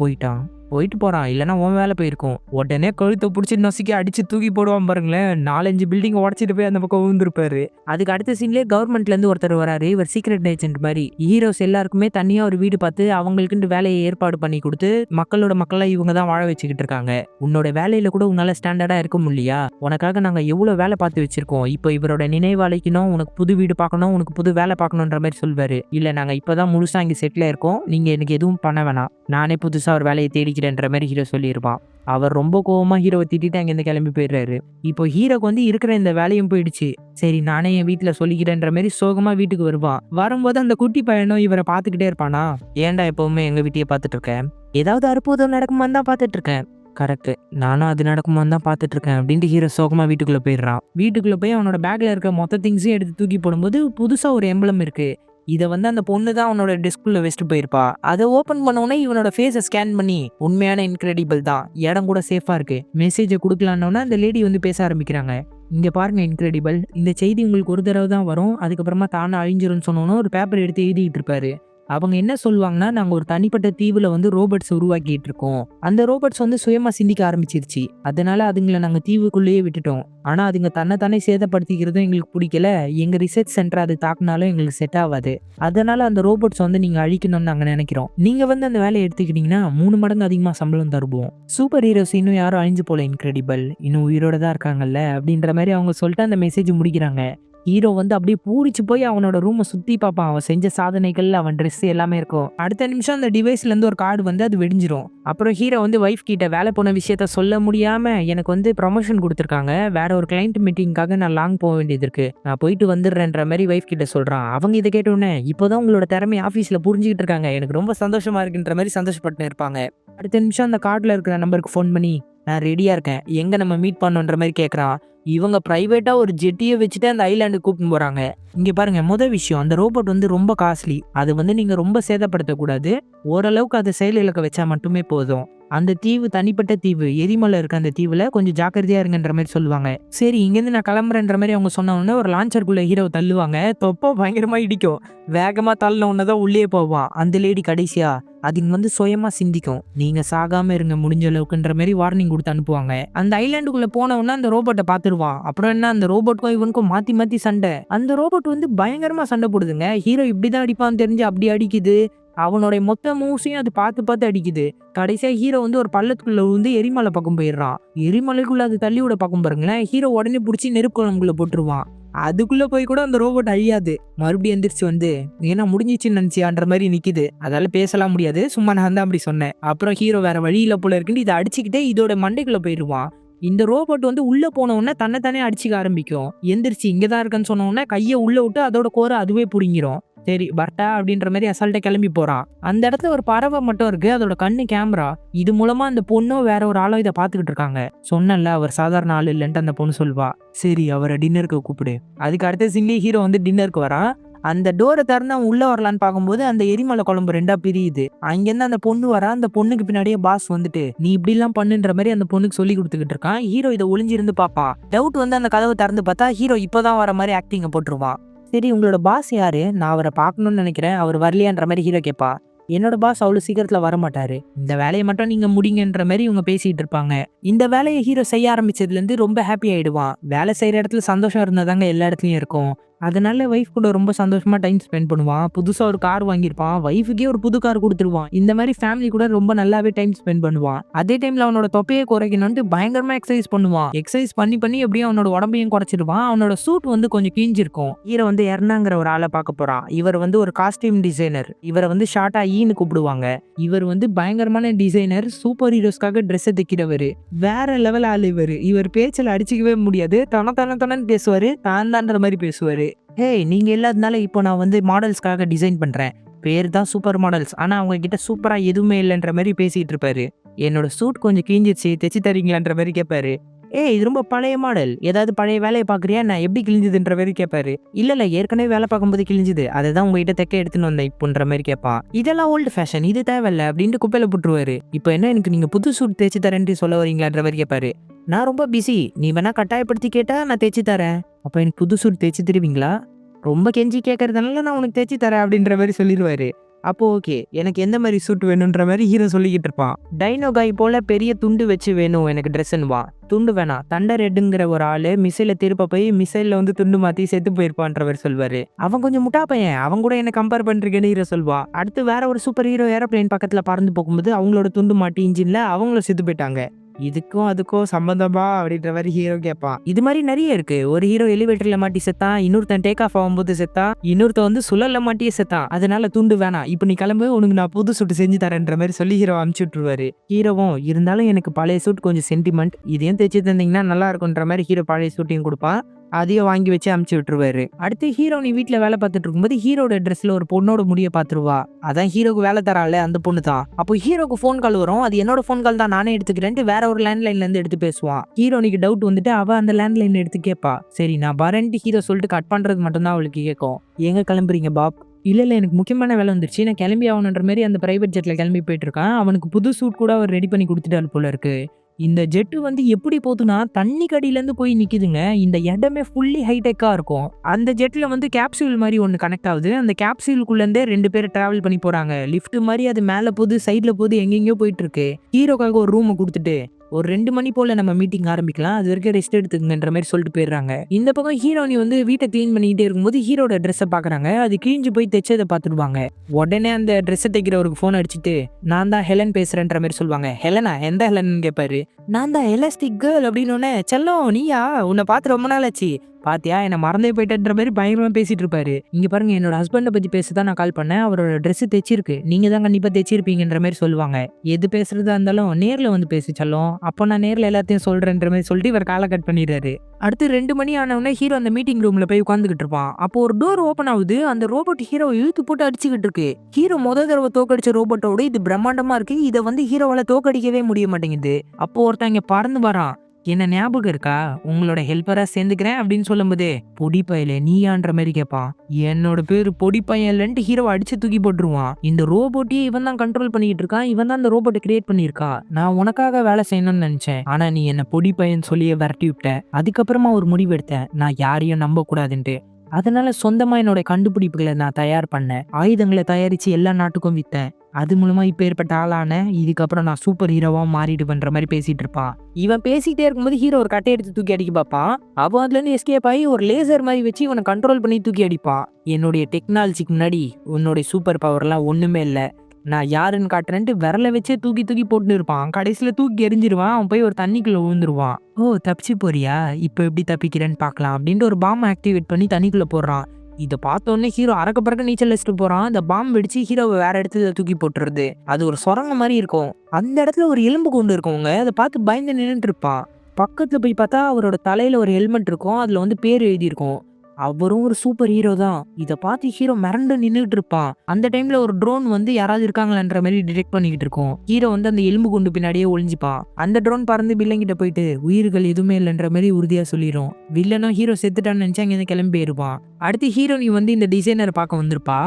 போயிட்டு போறான், இல்லைன்னா உன் வேலை போயிருக்கும். உடனே கழுத்தை பிடிச்சி நசுக்கி அடிச்சு தூக்கி போடுவான் பாருங்களேன். 4-5 பில்டிங் உடச்சிட்டு போய் அந்த பக்கம் விழுந்திருப்பாரு. அதுக்கு அடுத்த சீன்லேயே கவர்மெண்ட்ல இருந்து ஒருத்தர் வராரு. இவர் சீக்ரெட் ஏஜென்ட் மாதிரி. ஹீரோஸ் எல்லாருக்குமே தனியா ஒரு வீடு பார்த்து அவங்களுக்குன்னு வேலையை ஏற்பாடு பண்ணி கொடுத்து மக்களா இவங்க தான் வாழ வச்சுக்கிட்டு இருக்காங்க. உன்னோட வேலையில கூட உன்னால ஸ்டாண்டர்டா இருக்க முடியலையா? உனக்காக நாங்க எவ்வளவு வேலை பார்த்து வச்சிருக்கோம், இப்போ இவரோட நினைவு அழைக்கணும், உனக்கு புது வீடு பார்க்கணும், உனக்கு புது வேலை பார்க்கணுன்ற மாதிரி சொல்வாரு. இல்ல நாங்க இப்பதான் முழுசா இங்க செட்டில் இருக்கோம், நீங்க எனக்கு எதுவும் பண்ண வேணாம், நானே புதுசா ஒரு வேலையை தேடிக்கிறேன்ற மாதிரி ஹீரோ சொல்லியிருப்பான். அவர் ரொம்ப கோவமா ஹீரோவை திட்டிட்டு அங்கிருந்து கிளம்பி போயிடுறாரு. இப்போ ஹீரோக்கு வந்து இருக்கிற இந்த வேலையும் போயிடுச்சு. சரி நானே என் வீட்டுல சொல்லிக்கிறேன்ற மாதிரி சோகமா வீட்டுக்கு வருவான். வரும்போது அந்த குட்டி பையனும் இவரை பார்த்துக்கிட்டே இருப்பானா, ஏன்டா எப்பவுமே எங்க வீட்டையே பார்த்துட்டு இருக்கேன், ஏதாவது அற்புதம் நடக்குமான்னு தான் பார்த்துட்டு இருக்கேன். கரெக்ட், நானும் அது நடக்குமான்னு தான் பார்த்துட்டு இருக்கேன் அப்படின்ட்டு ஹீரோ சோகமா வீட்டுக்குள்ள போயிடுறான். வீட்டுக்குள்ள போய் அவனோட பேக்ல இருக்க மொத்த திங்ஸையும் எடுத்து தூக்கி போடும்போது புதுசா ஒரு எம்பளம் இருக்கு. இதை வந்து அந்த பொண்ணு தான் அவனோட டெஸ்குள்ள வச்சுட்டு போயிருப்பா. அதை ஓப்பன் பண்ணோன்னே இவனோட ஃபேஸை ஸ்கேன் பண்ணி உண்மையான இன்கிரெடிபிள் தான், இடம் கூட சேஃபா இருக்கு, மெசேஜை கொடுக்கலான்னோன்னா அந்த லேடி வந்து பேச ஆரம்பிக்கிறாங்க. இங்க பாருங்க இன்கிரெடிபிள், இந்த செய்தி உங்களுக்கு ஒரு தடவை தான் வரும், அதுக்கப்புறமா தானே அழிஞ்சிரும்னு சொன்னோன்னு ஒரு பேப்பர் எடுத்து எழுதிட்டு இருப்பாரு. அவங்க என்ன சொல்லுவாங்கன்னா, நாங்க ஒரு தனிப்பட்ட தீவுல வந்து ரோபோட்ஸ் உருவாக்கிட்டு இருக்கோம், அந்த ரோபோட்ஸ் வந்து சுயமா சிந்திக்க ஆரம்பிச்சிருச்சு, அதனால அதுங்களை நாங்க தீவுக்குள்ளேயே விட்டுட்டோம். ஆனா அதுங்க தன்னை சேதப்படுத்திக்கிறதும் எங்களுக்கு பிடிக்கல, எங்க ரிசர்ச் சென்டர் அது தாக்குனாலும் எங்களுக்கு செட் ஆகாது, அதனால அந்த ரோபோட்ஸ் வந்து நீங்க அழிக்கணும்னு நாங்க நினைக்கிறோம். நீங்க வந்து அந்த வேலையை எடுத்துக்கிட்டீங்கன்னா 3 மடங்கு அதிகமா சம்பளம் தருவோம். சூப்பர் ஹீரோஸ் இன்னும் யாரும் அழிஞ்சு போல, இன்கிரெடிபிள் இன்னும் உயிரோட தான் இருக்காங்கல்ல அப்படின்ற மாதிரி அவங்க சொல்லிட்டு அந்த மெசேஜ் முடிக்கிறாங்க. ஹீரோ வந்து அப்படியே பூரிச்சு போய் அவனோட ரூமை சுத்தி பார்ப்பான். அவன் செஞ்ச சாதனைகள், அவன் ட்ரெஸ் எல்லாமே இருக்கும். அடுத்த நிமிஷம் அந்த டிவைஸ்ல இருந்து ஒரு கார்டு வந்து அது வெடிஞ்சிரும். அப்புறம் ஹீரோ வந்து வைஃப் கிட்ட வேலை போன விஷயத்த சொல்ல முடியாம, எனக்கு வந்து ப்ரமோஷன் கொடுத்துருக்காங்க, வேற ஒரு கிளைண்ட் மீட்டிங்காக நான் லாங் போக வேண்டியது இருக்கு, நான் போயிட்டு வந்துடுறேன்ற மாதிரி வைஃப் கிட்ட சொல்றான். அவங்க இதை கேட்டோன்னே, இப்போதான் உங்களோட திறமை ஆஃபீஸ்ல புரிஞ்சுக்கிட்டு இருக்காங்க, எனக்கு ரொம்ப சந்தோஷமா இருக்குன்ற மாதிரி சந்தோஷப்பட்டு இருப்பாங்க. அடுத்த நிமிஷம் அந்த கார்டுல இருக்கிற நம்பருக்கு ஃபோன் பண்ணி, நான் ரெடியா இருக்கேன், எங்க நம்ம மீட் பண்ணோன்ற மாதிரி கேட்கறான். இவங்க பிரைவேட்டா ஒரு ஜெட்டியை வச்சுட்டு அந்த ஐலாண்டு கூப்பிட்டு போறாங்க. இங்க பாருங்க, முதல் விஷயம், அந்த ரோபோட் வந்து ரொம்ப காஸ்ட்லி, அது வந்து நீங்க ரொம்ப சேதப்படுத்தக்கூடாது, ஓரளவுக்கு அதை செயல் இழக்க வச்சா மட்டுமே போதும். அந்த தீவு தனிப்பட்ட தீவு, எரிமலை இருக்க அந்த தீவுல கொஞ்சம் ஜாக்கிரதையா இருங்கன்ற மாதிரி சொல்லுவாங்க. சரி இங்கேருந்து நான் கிளம்புறேன்ற மாதிரி அவங்க சொன்ன உடனே ஒரு லான்ச்சருக்குள்ள ஹீரோவை தள்ளுவாங்க. தொப்போ பயங்கரமா இடிக்கும். வேகமா தள்ளின உடனேதான் உள்ளே போவான். அந்த லேடி கடைசியா அதுங்க வந்து சுயமா சிந்திக்கும், நீங்க சாகாம இருங்க முடிஞ்ச அளவுக்குன்ற மாதிரி வார்னிங் கொடுத்து அனுப்புவாங்க. அந்த ஐலாண்டுக்குள்ள போன உடனே அந்த ரோபோட்டை பாத்துருவான். அப்புறம் என்ன, அந்த ரோபோட்க்கும் இவனுக்கும் மாத்தி மாத்தி சண்டை. அந்த ரோபோட் வந்து பயங்கரமா சண்டை போடுதுங்க. ஹீரோ இப்படிதான் அடிப்பான்னு தெரிஞ்சு அப்படி அடிக்குது. அவனுடைய மொத்த மூவ்ஸையும் அது பார்த்து பார்த்து அடிக்குது. கடைசியா ஹீரோ வந்து ஒரு பள்ளத்துக்குள்ள வந்து எரிமலை பக்கம் போயிடுறான். எரிமலைக்குள்ள அது தள்ளி விட பக்கம் பாருங்களேன். ஹீரோ உடனே பிடிச்சி நெருப்பு குழம்புக்குள்ள போட்டுருவான். அதுக்குள்ள போய் கூட அந்த ரோபோட் அழியாது. மறுபடியும் எந்திரிச்சு வந்து, ஏன்னா முடிஞ்சிச்சுன்னு நினைச்சியான்ற மாதிரி நிக்குது. அதால பேசலாம் முடியாது, சும்மா நான் தான் அப்படி சொன்னேன். அப்புறம் ஹீரோ வேற வழியில போல இருக்குன்னு இதை அடிச்சுக்கிட்டே இதோட மண்டைக்குள்ள போயிடுவான். இந்த ரோபோட் வந்து உள்ள போன உடனே தன்னை தானே அடிச்சுக்க ஆரம்பிக்கும். எந்திரிச்சு இங்கதான் இருக்குன்னு சொன்ன உடனே கையை உள்ள விட்டு அதோட கோரை அதுவே புடுங்கிரும். சரி பர்ட்டா அப்படின்ற மாதிரி அசால்ட்டா கிளம்பி போறான். அந்த இடத்துல ஒரு பறவை மட்டும் இருக்கு. அதோட கண்ணு கேமரா. இது மூலமா அந்த பொண்ணும் வேற ஒரு ஆளும் இதை பார்த்துக்கிட்டு இருக்காங்க. சொன்னேன்ல அவர் சாதாரண ஆள் இல்லைன்ட்டு அந்த பொண்ணு சொல்வா. சரி அவரை டின்னருக்கு கூப்பிடு. அதுக்கு அடுத்த சீன்லயே ஹீரோ வந்து டின்னருக்கு வரான். அந்த டோரை திறந்து அவன் உள்ள வரலான்னு பார்க்கும்போது அந்த எரிமலை குழம்பு 2ஆ பிரியுது. அங்கேருந்து அந்த பொண்ணு வரா. அந்த பொண்ணுக்கு பின்னாடியே பாஸ் வந்துட்டு நீ இப்படிலாம் பண்ணுன்ற மாதிரி அந்த பொண்ணுக்கு சொல்லி கொடுத்துக்கிட்டு இருக்கான். ஹீரோ இதை ஒளிஞ்சிருந்து பார்ப்பான். டவுட் வந்து அந்த கதவை திறந்து பார்த்தா ஹீரோ இப்போதான் வர மாதிரி ஆக்டிங்க போட்டுருவான். சரி உங்களோட பாஸ் யாரு? நான் அவரை பார்க்கணும்னு நினைக்கிறேன். அவர் வரலையான்ற மாதிரி ஹீரோ கேட்பா. என்னோட பாஸ் அவ்வளவு சீக்கிரத்துல வர மாட்டாரு. இந்த வேலையை மட்டும் நீங்க முடிங்கன்ற மாதிரி இவங்க பேசிட்டு இருப்பாங்க. இந்த வேலையை ஹீரோ செய்ய ஆரம்பிச்சதுல இருந்து ரொம்ப ஹாப்பி ஆயிடுவான். வேலை செய்யற இடத்துல சந்தோஷம் இருந்தாதாங்க எல்லா இடத்துலயும் இருக்கும். அதனால வைஃப் கூட ரொம்ப சந்தோஷமா டைம் ஸ்பெண்ட் பண்ணுவான். புதுசா ஒரு கார் வாங்கியிருப்பான். வைஃபுக்கே ஒரு புது கார் கொடுத்துருவான். இந்த மாதிரி ஃபேமிலி கூட ரொம்ப நல்லாவே டைம் ஸ்பெண்ட் பண்ணுவான். அதே டைம்ல அவனோட தொப்பையை குறைக்கணும்னு பயங்கரமா எக்ஸசைஸ் பண்ணுவான். எக்ஸசைஸ் பண்ணி எப்படியும் அவனோட உடம்பையும் குறைச்சிருவான். அவனோட சூட் வந்து கொஞ்சம் கிழிஞ்சிருக்கும். ஹீரோ வந்து எர்னாங்கிற ஒரு ஆளை பார்க்க போறான். இவர் வந்து ஒரு காஸ்டியூம் டிசைனர். இவரை வந்து ஷார்ட்டா ஈன்னு கூப்பிடுவாங்க. இவர் வந்து பயங்கரமான டிசைனர். சூப்பர் ஹீரோஸ்க்காக ட்ரெஸ் தைக்கிறவரு. வேற லெவல் ஆள் இவர் பேச்சில் அடிச்சுக்கவே முடியாது. தனன்னு பேசுவாரு. தான்ற மாதிரி பேசுவாரு. ஹேய் நீங்க இல்லாதனால இப்போ நான் வந்து மாடல்ஸ்க்காக டிசைன் பண்றேன். பேர் தான் சூப்பர் மாடல்ஸ். ஆனா அவங்க கிட்ட சூப்பரா எதுவுமே இல்லைன்ற மாதிரி பேசிட்டு இருப்பாரு. என்னோட சூட் கொஞ்சம் கிழிஞ்சிச்சு, தைச்சு தரீங்களான்ற மாதிரி கேட்பாரு. ஏய் இது ரொம்ப பழைய மாடல். ஏதாவது பழைய வேலையை பாக்குறியா? நான் எப்படி கிழிஞ்சதுன்ற மாதிரி கேட்பாரு. இல்ல ஏற்கனவே வேலை பார்க்கும்போது கிழிஞ்சுது. அதை தான் உங்ககிட்ட தைக்க எடுத்துன்னு வந்தேன் இப்போன்ற மாதிரி கேட்பான். இதெல்லாம் ஓல்டு ஃபேஷன், இது தேவையில்ல அப்படின்ட்டு குப்பையில போட்டுருவாரு. இப்போ என்ன எனக்கு நீங்க புது சூட் தைச்சு தரேன்ட்டு சொல்ல வரீங்களான்ற மாதிரி கேட்பாரு. நான் ரொம்ப பிஸி. நீ வேணா கட்டாயப்படுத்தி கேட்டா நான் தைச்சு தரேன். அப்ப எனக்கு புது சூட் தைச்சு தருவீங்களா? ரொம்ப கெஞ்சி கேட்கறதுனால நான் உனக்கு தைச்சு தரேன் அப்படின்ற மாதிரி சொல்லிடுவாரு. அப்போ ஓகே எனக்கு எந்த மாதிரி சூட் வேணுன்ற மாதிரி ஹீரோ சொல்லிக்கிட்டு இருப்பான். டைனோ காய் போல பெரிய துண்டு வச்சு வேணும் எனக்கு ட்ரெஸ்ஸுன்னுவான். துண்டு வேணாம், தண்டர் ரெட்டுங்கிற ஒரு ஆளு மிசைல திருப்ப போய் மிசைல வந்து துண்டு மாத்தி செத்து போயிருப்பான்றவர் சொல்வாரு. அவன் கொஞ்சம் முட்டா பையன், அவன் கூட என்ன கம்பேர் பண்றீங்கன்னு ஹீரோ சொல்வா. அடுத்து வேற ஒரு சூப்பர் ஹீரோ ஏரோப்ளேன் பக்கத்துல பறந்து போகும்போது அவங்களோட துண்டு மாட்டி இன்ஜின்ல அவங்களும் செத்து போயிட்டாங்க. இதுக்கும் அதுக்கும் சம்பந்தமா அப்படின்ற மாதிரி ஹீரோ கேட்பான். இது மாதிரி நிறைய இருக்கு. ஒரு ஹீரோ எலிவேட்டர்ல மாட்டி செத்தான், இன்னொருத்தன் டேக் ஆஃப் ஆகும்போது செத்தான், இன்னொருத்த வந்து சுழல்ல மாட்டியே செத்தான். அதனால துண்டு வேணாம், இப்ப நீ கிளம்பு, உனக்கு நான் புது சூட்டு செஞ்சு தரேன்ற மாதிரி சொல்லி ஹீரோ அனுப்பிச்சு விட்டுருவாரு. ஹீரோவும் இருந்தாலும் எனக்கு பழைய சூட் கொஞ்சம் சென்டிமெண்ட், இதையும் தைச்சு தந்தீங்கன்னா நல்லா இருக்கும்ன்ற மாதிரி ஹீரோ பழைய சூட்டையும் கொடுப்பான். அதையும் வாங்கி வச்சு அமுச்சு விட்டுருவாரு. அடுத்து ஹீரோனி வீட்டுல வேலை பார்த்துட்டு இருக்கும்போது ஹீரோட ட்ரெஸ்ல ஒரு பொண்ணோட முடிய பாத்துருவா. அதான் ஹீரோக்கு வேலை தரால அந்த பொண்ணு தான். அப்போ ஹீரோக்கு போன் கால் வரும். அது என்னோட போன் கால் தான், நானே எடுத்துக்கிறேன்ட்டு வேற ஒரு லேண்ட்லைன்ல இருந்து எடுத்து பேசுவான். ஹீரோனிக்கு டவுட் வந்துட்டு அவ அந்த லேண்ட்லைன் எடுத்து கேட்பா. சரி நான் வரேன்ட்டு ஹீரோ சொல்லிட்டு கட் பண்றது மட்டும்தான் அவளுக்கு கேட்கும். எங்க கிளம்புறீங்க பாப்? இல்ல எனக்கு முக்கியமான வேலை வந்துருச்சு, நான் கிளம்பி ஆகணுன்ற மாதிரி அந்த பிரைவேட் ஜெட்ல கிளம்பி போயிட்டு இருக்கான். அவனுக்கு புது சூட் கூட அவர் ரெடி பண்ணி கொடுத்துட்டாரு போல இருக்கு. இந்த ஜெட்டு வந்து எப்படி போகுதுன்னா தண்ணி கடியிலேருந்து போய் நிக்குதுங்க. இந்த இடமே ஃபுல்லி ஹைடெக்கா இருக்கும். அந்த ஜெட்ல வந்து கேப்சூல் மாதிரி ஒன்று கனெக்ட் ஆகுது. அந்த கேப்சூலுக்குள்ள இருந்தே 2 பேர் டிராவல் பண்ணி போறாங்க. லிஃப்ட் மாதிரி அது மேல போகுது, சைட்ல போகுது, எங்கெங்கயோ போயிட்டு இருக்கு. ஹீரோக்காக ஒரு ரூமை கொடுத்துட்டு ஒரு 2 மணி போல நம்ம மீட்டிங் ஆரம்பிக்கலாம், அது வரைக்கும் ரெஸ்ட் எடுத்துக்கங்கன்ற மாதிரி சொல்லிட்டு போயிடுறாங்க. இந்த பக்கம் ஹீரோனி வந்து வீட்டை கிளீன் பண்ணிக்கிட்டே இருக்கும்போது ஹீரோட ட்ரெஸ்ஸை பாக்குறாங்க. அது கிழிஞ்சு போய் தைச்சதை பார்த்துடுவாங்க. உடனே அந்த ட்ரெஸ்ஸை தைக்கிறவருக்கு போன் அடிச்சுட்டு நான் தான் ஹெலன் பேசுறேன்ற மாதிரி சொல்லுவாங்க. ஹெலனா? எந்த ஹெலன் கேட்பாரு. நான் தான் எலாஸ்டிக் கேர்ள் அப்படின்னு. செல்லம் நீயா? உன்னை பார்த்து ரொம்ப நாள் ஆச்சு, பாத்தியா என்ன மறந்தே போயிட்டேன்ற மாதிரி பயங்கரமா பேசிட்டு இருப்பாரு. இங்க பாருங்க என்னோட ஹஸ்பண்டை பத்தி பேசதான் நான் கால் பண்ணேன். அவரோட ட்ரெஸ் தைச்சிருக்கு, நீங்க தான் கண்டிப்பா தைச்சிருப்பீங்கன்ற மாதிரி சொல்லுவாங்க. எது பேசுறதா இருந்தாலும் நேர்ல வந்து பேசி செல்லம், அப்போ நான் நேர்ல எல்லாத்தையும் சொல்றேன்ற மாதிரி சொல்லிட்டு இவர் காலை கட் பண்ணிடுறாரு. அடுத்து 2 மணி ஆனவுடனே ஹீரோ அந்த மீட்டிங் ரூம்ல போய் உட்காந்துக்கிட்டு இருப்பான். அப்போ ஒரு டோர் ஓப்பன் ஆகுது. அந்த ரோபோட் ஹீரோ இழுத்து போட்டு அடிச்சுக்கிட்டு இருக்கு. ஹீரோ தடவை தோக்கடிச்ச ரோபோட்டோட இது பிரம்மாண்டமா இருக்கு. இதை வந்து ஹீரோவால தோக்கடிக்கவே முடிய மாட்டேங்குது. அப்போ ஒருத்தன் இங்க பறந்து வரான். என்ன ஞாபகம் இருக்கா? உங்களோட ஹெல்ப்பரா சேர்ந்துக்கிறேன் அப்படின்னு சொல்லும்போது பொடி பயல நீயான்ற மாதிரி கேட்பான். என்னோட பேரு பொடி பையன் இல்லைன்ட்டு ஹீரோ அடிச்சு தூக்கி போட்டுருவான். இந்த ரோபோட்டையே இவன் தான் கண்ட்ரோல் பண்ணிட்டு இருக்கான். இவன் தான் அந்த ரோபோட்டை கிரியேட் பண்ணிருக்கா. நான் உனக்காக வேலை செய்யணும்னு நினைச்சேன், ஆனா நீ என்ன பொடி பையன் சொல்லியே விரட்டி விட்ட. அதுக்கப்புறமா ஒரு முடிவு எடுத்தேன், நான் யாரையும் நம்ப கூடாதுன்ட்டு. அதனால சொந்தமா என்னோட கண்டுபிடிப்புகளை நான் தயார் பண்ணேன். ஆயுதங்களை தயாரிச்சு எல்லா நாட்டுக்கும் வித்தேன். அது மூலமா இப்ப ஏற்பட்ட ஆளான இதுக்கப்புறம் நான் சூப்பர் ஹீரோவா மாறிடுவேன்ற மாதிரி பேசிட்டு இருப்பான். இவன் பேசிட்டே இருக்கும்போது ஹீரோ ஒரு கட்டை எடுத்து தூக்கி அடிக்க பார்ப்பான். அவன் அதுல இருந்து எஸ்கேப் ஆகி ஒரு லேசர் மாதிரி வச்சு இவனை கண்ட்ரோல் பண்ணி தூக்கி அடிப்பான். என்னுடைய டெக்னாலஜிக்கு முன்னாடி உன்னுடைய சூப்பர் பவர்லாம் ஒண்ணுமே இல்லை, நான் யாருன்னு காட்டுறேன்ட்டு விரலை வச்சே தூக்கி தூக்கி போட்டு இருப்பான். கடைசியில தூக்கி எரிஞ்சிருவான். அவன் போய் ஒரு தண்ணிக்குள்ள விழுந்துருவான். ஓ தப்பிச்சு போறியா, இப்போ எப்படி தப்பிக்கிறேன்னு பார்க்கலாம் அப்படின்ட்டு ஒரு பாம் ஆக்டிவேட் பண்ணி தண்ணிக்குள்ள போடுறான். இதை பார்த்தோன்னே ஹீரோ அறக்க பறக்க நீச்சல் வச்சுட்டு போறான். அந்த பாம்பு வெடிச்சு ஹீரோவை வேற இடத்துல தூக்கி போட்டுருது. அது ஒரு சுரங்க மாதிரி இருக்கும். அந்த இடத்துல ஒரு எலும்பு கொண்டு இருக்கவங்க அதை பார்த்து பயந்து நின்றுட்டு இருப்பான். பக்கத்துல போய் பார்த்தா அவரோட தலையில ஒரு ஹெல்மெட் இருக்கும். அதுல வந்து பேர் எழுதியிருக்கும். அவரும் ஒரு சூப்பர் ஹீரோ தான். இத பார்த்து ஹீரோ மிரண்டு நின்னுட்டு இருப்பான். அந்த டைம்ல ஒரு ட்ரோன் வந்து யாராவது இருக்காங்களான்ற மாதிரி டிடெக்ட் பண்ணிக்கிட்டு இருக்கும். ஹீரோ வந்து அந்த எலும்பு குண்டு பின்னாடியே ஒளிஞ்சுப்பான். அந்த ட்ரோன் பறந்து வில்லன் கிட்ட போயிட்டு உயிர்கள் எதுவுமே இல்லைன்ற மாதிரி உறுதியா சொல்லிரும். வில்லனும் ஹீரோ செத்துட்டான்னு நினைச்சு அங்கிருந்து கிளம்பி போயிருப்பான். அடுத்து ஹீரோனி வந்து இந்த டிசைனர் பார்க்க வந்திருப்பா.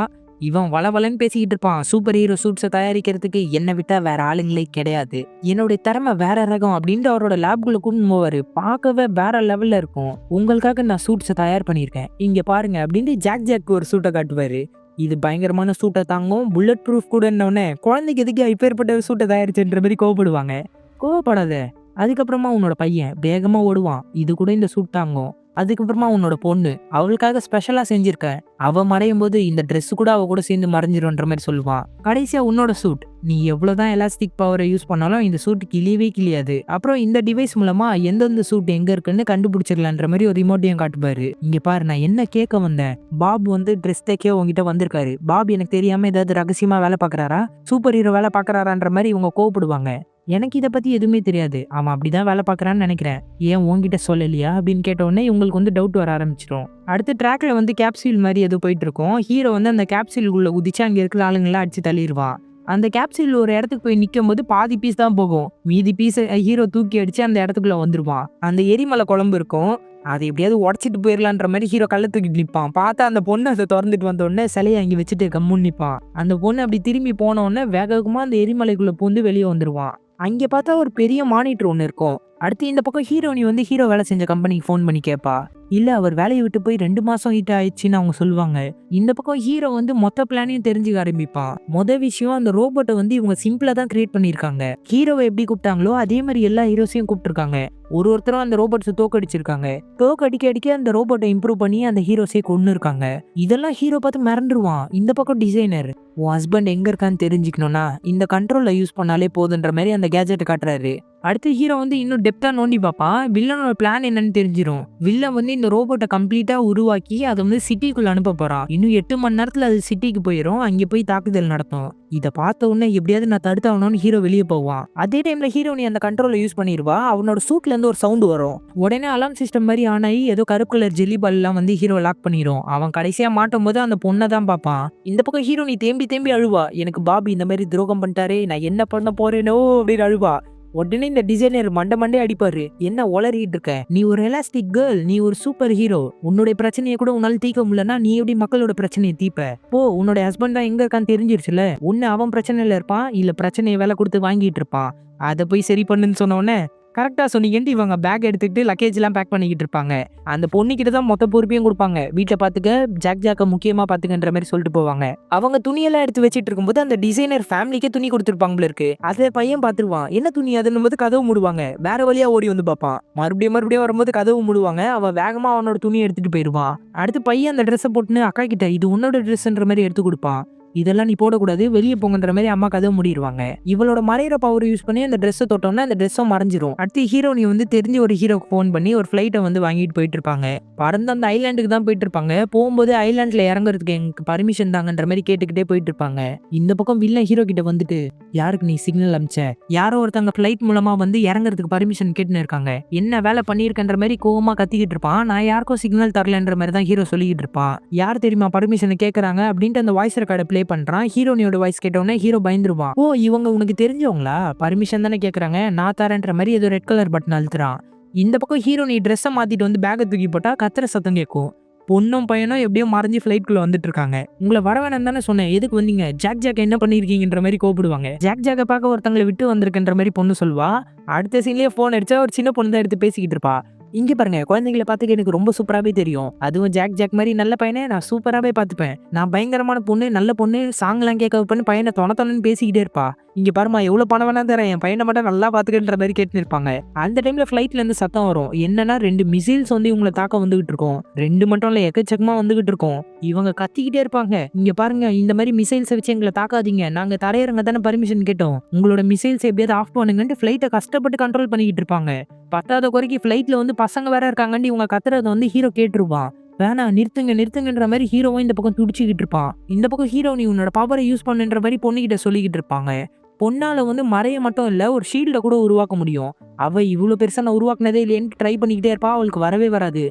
இவன் வளவலன்னு பேசிக்கிட்டு இருப்பான். சூப்பர் ஹீரோ சூட்ஸை தயாரிக்கிறதுக்கு என்னை விட்டா வேற ஆளுங்களே கிடையாது. என்னுடைய திறமை வேற ரகம் அப்படின்ட்டு அவரோட லேப்குள்ள கூட்டின்னு போவாரு. பார்க்கவே வேற லெவல்ல இருக்கும். உங்களுக்காக நான் சூட்ஸை தயார் பண்ணியிருக்கேன், இங்க பாருங்க அப்படின்ட்டு ஜாக் ஒரு சூட்டை காட்டுவாரு. இது பயங்கரமான சூட்டை தாங்கும், புல்லட் ப்ரூஃப் கூட. குழந்தைக்கு எதுக்கு இப்பேற்பட்ட சூட்டை தயாரிச்சுன்ற மாதிரி கோவப்படுவாங்க. கோவப்படாத, அதுக்கப்புறமா உன்னோட பையன் வேகமா ஓடுவான், இது கூட இந்த சூட் தாங்கும். அதுக்கப்புறமா உன்னோட பொண்ணு, அவளுக்காக ஸ்பெஷலா செஞ்சிருக்க, அவ மறையும் போது இந்த ட்ரெஸ் கூட அவ கூட சேர்ந்து மறைஞ்சிரும்ன்ற மாதிரி சொல்லுவான். கடைசியா உன்னோட சூட், நீ எவ்வளவுதான் எலாஸ்டிக் பவரை யூஸ் பண்ணாலும் இந்த சூட் கிளியவே கிளியாது. அப்புறம் இந்த டிவைஸ் மூலமா எந்தெந்த சூட் எங்க இருக்குன்னு கண்டுபிடிச்சிடலான்ற மாதிரி ஒரு ரிமோட்டையும் காட்டுப்பாரு. இங்க பாரு, நான் என்ன கேட்க வந்தேன், பாப் வந்து ட்ரெஸ் தைக்க உங்ககிட்ட வந்திருக்காரு. பாப் எனக்கு தெரியாம ஏதாவது ரகசியமா வேலை பாக்குறாரா, சூப்பர் ஹீரோ வேலை பாக்குறாரான்ற மாதிரி இவங்க கோவப்படுவாங்க. எனக்கு இதை பத்தி எதுவுமே தெரியாது, அவன் அப்படிதான் வேலை பார்க்கறான்னு நினைக்கிறேன், ஏன் உன்கிட்ட சொல்லலையா அப்படின்னு கேட்ட உடனே இவங்களுக்கு வந்து டவுட் வர ஆரம்பிச்சிடும். அடுத்த ட்ராக்ல வந்து கேப்சூல் மாதிரி எதுவும் போயிட்டு இருக்கும். ஹீரோ வந்து அந்த கேப்சூலுக்குள்ள குதிச்சு அங்க இருக்கிற ஆளுங்களாம் அடிச்சு தள்ளிடுவான். அந்த கேப்சூல் ஒரு இடத்துக்கு போய் நிற்கும் போது பாதி பீஸ் தான் போகும், மீதி பீஸ் ஹீரோ தூக்கி அடிச்சு அந்த இடத்துக்குள்ள வந்துருவான். அந்த எரிமலை குழம்பு இருக்கும், அதை எப்படியாவது உடச்சிட்டு போயிடலான்ற மாதிரி ஹீரோ கல்ல தூக்கிட்டு நிற்பான். பார்த்தா அந்த பொண்ணு அதை திறந்துட்டு வந்த உடனே சிலையை அங்கே வச்சுட்டு கம்முன்னு நிற்பான். அந்த பொண்ணு அப்படி திரும்பி போன உடனே வேகமா அந்த எரிமலைக்குள்ள பூந்து வெளியே வந்துருவான். அங்கே பார்த்தா ஒரு பெரிய மானிட்டர் ஒன்று இருக்கும். அடுத்து இந்த பக்கம் ஹீரோனி வந்து ஹீரோ வேலை செஞ்ச கம்பெனிக்கு ஃபோன் பண்ணி கேட்பா. இல்ல, அவர் வேலையை விட்டு போய் 2 மாசம் ஹீட் ஆயிடுச்சுன்னு அவங்க சொல்லுவாங்க. இந்த பக்கம் ஹீரோ வந்து மொத்த பிளானையும் தெரிஞ்சுக்க ஆரம்பிப்பான். விஷயம், அந்த ரோபோட்டை வந்து இவங்க சிம்பிளா தான் கிரியேட் பண்ணிருக்காங்க. ஹீரோவை எப்படி கூப்பிட்டாங்களோ அதே மாதிரி எல்லா ஹீரோஸையும் கூப்பிட்டுருக்காங்க. ஒருத்தரும் அந்த ரோபோட்ஸை தோக்கடிச்சிருக்காங்க. அடிக்க அந்த ரோபோட்டை இம்ப்ரூவ் பண்ணி அந்த ஹீரோஸை கொண்டு இருக்காங்க. இதெல்லாம் ஹீரோ பார்த்து மிரண்டுருவான். இந்த பக்கம் டிசைனர், உன் ஹஸ்பண்ட் எங்க இருக்கான்னு தெரிஞ்சுக்கணும்னா இந்த கண்ட்ரோலை யூஸ் பண்ணாலே போதுன்ற மாதிரி அந்த கேஜெட்டை காட்டுறாரு. அடுத்து ஹீரோ வந்து இன்னும் டெப்தா நோண்டி பார்ப்பான். வில்லனோட பிளான் என்னன்னு தெரிஞ்சிடும். வில்லன் வந்து இந்த ரோபோட்டை கம்ப்ளீட்டா உருவாக்கி அதை வந்து சிட்டிக்குள்ள அனுப்ப போறான். இன்னும் 8 மணி நேரத்துல அது சிட்டிக்கு போயிடும். அங்கே போய் தாக்குதல் நடத்தும். இதை பார்த்த உடனே எப்படியாவது நான் தடுத்தாகணும்னு ஹீரோ வெளியே போவான். அதே டைம்ல ஹீரோனி அந்த கண்ட்ரோலை யூஸ் பண்ணிடுவா. அவனோட சூட்ல இருந்து ஒரு சவுண்ட் வரும். உடனே அலாம் சிஸ்டம் மாதிரி ஆன் ஆகி ஏதோ கருப்பு கலர் ஜெல்லி பால் எல்லாம் வந்து ஹீரோ லாக் பண்ணிடும். அவன் கடைசியா மாட்டும் போது அந்த பொண்ணை தான் பார்ப்பான். இந்த பக்கம் ஹீரோனி தேம்பி அழுவா. எனக்கு பாபி இந்த மாதிரி துரோகம் பண்ணிட்டாரே, நான் என்ன பண்ண போறேனோ அப்படின்னு அழுவா. உடனே இந்த டிசைனர் மண்டே அடிப்பாரு. என்ன உளறிட்டு இருக்க, நீ ஒரு எலாஸ்டிக் கேர்ள், நீ ஒரு சூப்பர் ஹீரோ, உன்னுடைய பிரச்சனையை கூட உன்னால தீர்க்க முடியலன்னா நீ எப்படி மக்களோட பிரச்சனையை தீப்ப? உன்னோட ஹஸ்பண்ட் தான் எங்க இருக்கான்னு தெரிஞ்சிருச்சுல, உன்னை அவன் பிரச்சனையில இருப்பான், இல்ல பிரச்சனையை வேலை கொடுத்து வாங்கிட்டு இருப்பான், அதை போய் சரி பண்ணுன்னு சொன்ன உடனே கரெக்டா சொன்னீங்கன்ட்டு இவங்க பேக் எடுத்துக்கிட்டு லக்கேஜ் எல்லாம் பேக் பண்ணிக்கிட்டு இருப்பாங்க. அந்த பொண்ணுகிட்ட தான் மொத்த பொறுப்பையும் கொடுப்பாங்க. வீட்டை பாத்துக்க, ஜாக்க முக்கியமா பாத்துக்கன்ற மாதிரி சொல்லிட்டு போவாங்க. அவங்க துணியெல்லாம் எடுத்து வச்சிட்டு இருக்கும்போது அந்த டிசைனர் ஃபேமிலிக்கே துணி கொடுத்துருப்பாங்க இருக்கு. அதை பையன் பாத்துருவான். என்ன துணி அதுன்னு போது கதவு மூடுவாங்க. வேற வழியா ஓடி வந்து பார்ப்பான். மறுபடியும் வரும்போது கதவு மூடுவாங்க. அவன் வேகமா அவனோட துணியை எடுத்துட்டு போயிருவான். அடுத்து பையன் அந்த ட்ரெஸ்ஸை போட்டுன்னு அக்கா கிட்ட இது உன்னோட ட்ரெஸ்ன்ற மாதிரி எடுத்து கொடுப்பான். இதெல்லாம் நீ போடக்கூடாது, வெளியே போங்கன்ற மாதிரி அம்மா கதவு மூடிடுவாங்க. இவளோட மறையிற பவர் யூஸ் பண்ணி அந்த ட்ரெஸ்ஸை தொட்டோம்னா அந்த ட்ரெஸ்ஸும் மறைஞ்சிரும். அடுத்து ஹீரோனி வந்து தெரிஞ்ச ஒரு ஹீரோக்கு ஃபோன் பண்ணி ஒரு ஃபிளைட்டை வந்து வாங்கிட்டு போயிட்டு இருப்பாங்க. பறந்து அந்த ஐலாண்டுக்கு தான் போயிட்டு இருப்பாங்க. போகும்போது ஐலாண்ட்ல இறங்குறதுக்கு எனக்கு பர்மிஷன் தாங்கன்ற மாதிரி கேட்டுக்கிட்டே போயிட்டு இருப்பாங்க. இந்த பக்கம் வில்லன் ஹீரோ கிட்ட வந்துட்டு, யாருக்கு நீ சிக்னல் அமிச்ச, யாரோ ஒருத்தங்க ஃபிளைட் மூலமா வந்து இறங்குறதுக்கு பர்மிஷன் கேட்டுன்னு இருக்காங்க, என்ன வேலை பண்ணியிருக்கன்ற மாதிரி கோவமா கத்திக்கிட்டு இருப்பான். நான் யாருக்கும் சிக்னல் தரலன்ற மாதிரி தான் ஹீரோ சொல்லிக்கிட்டு இருப்பான். யார் தெரியுமா பர்மிஷன் கேட்கறாங்க அப்படின்ட்டு அந்த வாய்ஸ் ரெக்கார்டை ப்ளே பண்றான். ஹீரோனியோட வாய்ஸ் கேட்டோன்னே ஹீரோ பயந்துருவான். இவங்க உனக்கு தெரிஞ்சவங்களா, பர்மிஷன் தானே கேக்குறாங்க, நான் தரேன்ற மாதிரி ஏதோ ரெட் கலர் பட்டன் அழுத்துறான். இந்த பக்கம் ஹீரோனி ட்ரெஸ்ஸை மாத்திட்டு வந்து பேக்கை தூக்கி போட்டா கத்துற சத்தம் கேட்கும். பொண்ணும் பையனும் எப்படியோ மறைஞ்சு ஃபிளைட்குள்ள வந்துட்டு இருக்காங்க. உங்களை வர வேணாம் தானே சொன்னேன், எதுக்கு வந்தீங்க, ஜாக் என்ன பண்ணிருக்கீங்கன்ற மாதிரி கோப்பிடுவாங்க. ஜாக்கை பார்க்க ஒருத்தங்களை விட்டு வந்திருக்குன்ற மாதிரி பொண்ணு சொல்வா. அடுத்த சீன்லயே போன் அடிச்சா ஒரு சின்ன பொண்ணு தான் எடுத்து பேசிக்கிட்டு இருப்பா. இங்க பாருங்க, குழந்தைங்களை பார்த்துக்க எனக்கு ரொம்ப சூப்பராகவே தெரியும், அதுவும் ஜாக் மாதிரி நல்ல பையனை நான் சூப்பராகவே பார்த்துப்பேன், நான் பயங்கரமான பொண்ணு, நல்ல பொண்ணு, சாங்லாம் கேட்க வைப்பேன்னு பையனை தொணன்னு பேசிக்கிட்டே இருப்பா. இங்க பாருமா, எவ்வளவு பணம் வேணா தரேன், என் பையனை மட்டும் நல்லா பாத்துக்கின்ற மாதிரி கேட்டு இருப்பாங்க. அந்த டைம்ல ஃபிளைட்ல இருந்து சத்தம் வரும். என்னன்னா 2 மிசைல்ஸ் வந்து இவங்களை தாக்க வந்துகிட்டு இருக்கும். 2 மட்டும் இல்ல, எக்கச்சக்கமா வந்துகிட்டு இருக்கும். இவங்க கத்திக்கிட்டே இருப்பாங்க. இங்க பாருங்க, இந்த மாதிரி மிசைல்ஸ் வச்சு எங்களை தாக்காதீங்க, நாங்க தரையிறங்க தானே பர்மிஷன் கேட்டோம், உங்களோட மிசைல்ஸ் எப்படியாவது ஆஃப் பண்ணுங்கன்ட்டு ஃபிளைட்டை கஷ்டப்பட்டு கண்ட்ரோல் பண்ணிக்கிட்டு இருப்பாங்க. பத்தாவது குறைக்கு ஃபிளைட்ல வந்து பசங்க வேற இருக்காங்கன்னு இவங்க கத்துறத வந்து ஹீரோ கேட்டுருவான். வேணா நிறுத்துங்கன்ற மாதிரி ஹீரோவும் இந்த பக்கம் துடிச்சுக்கிட்டு இருப்பான். இந்த பக்கம் ஹீரோ நீ உன்னோட பவரை யூஸ் பண்ணுன்ற மாதிரி பொண்ணுகிட்ட சொல்லிக்கிட்டு இருப்பாங்க. பொண்ணால வந்து மறைய மட்டும் இல்ல, ஒரு ஷீல்ட கூட உருவாக்க முடியும். அவ இவ்வளவு பெருசா நான் உருவாக்குனதே இல்லையேன்னு ட்ரை பண்ணிக்கிட்டே இருப்பா. அவளுக்கு வரவே வராது.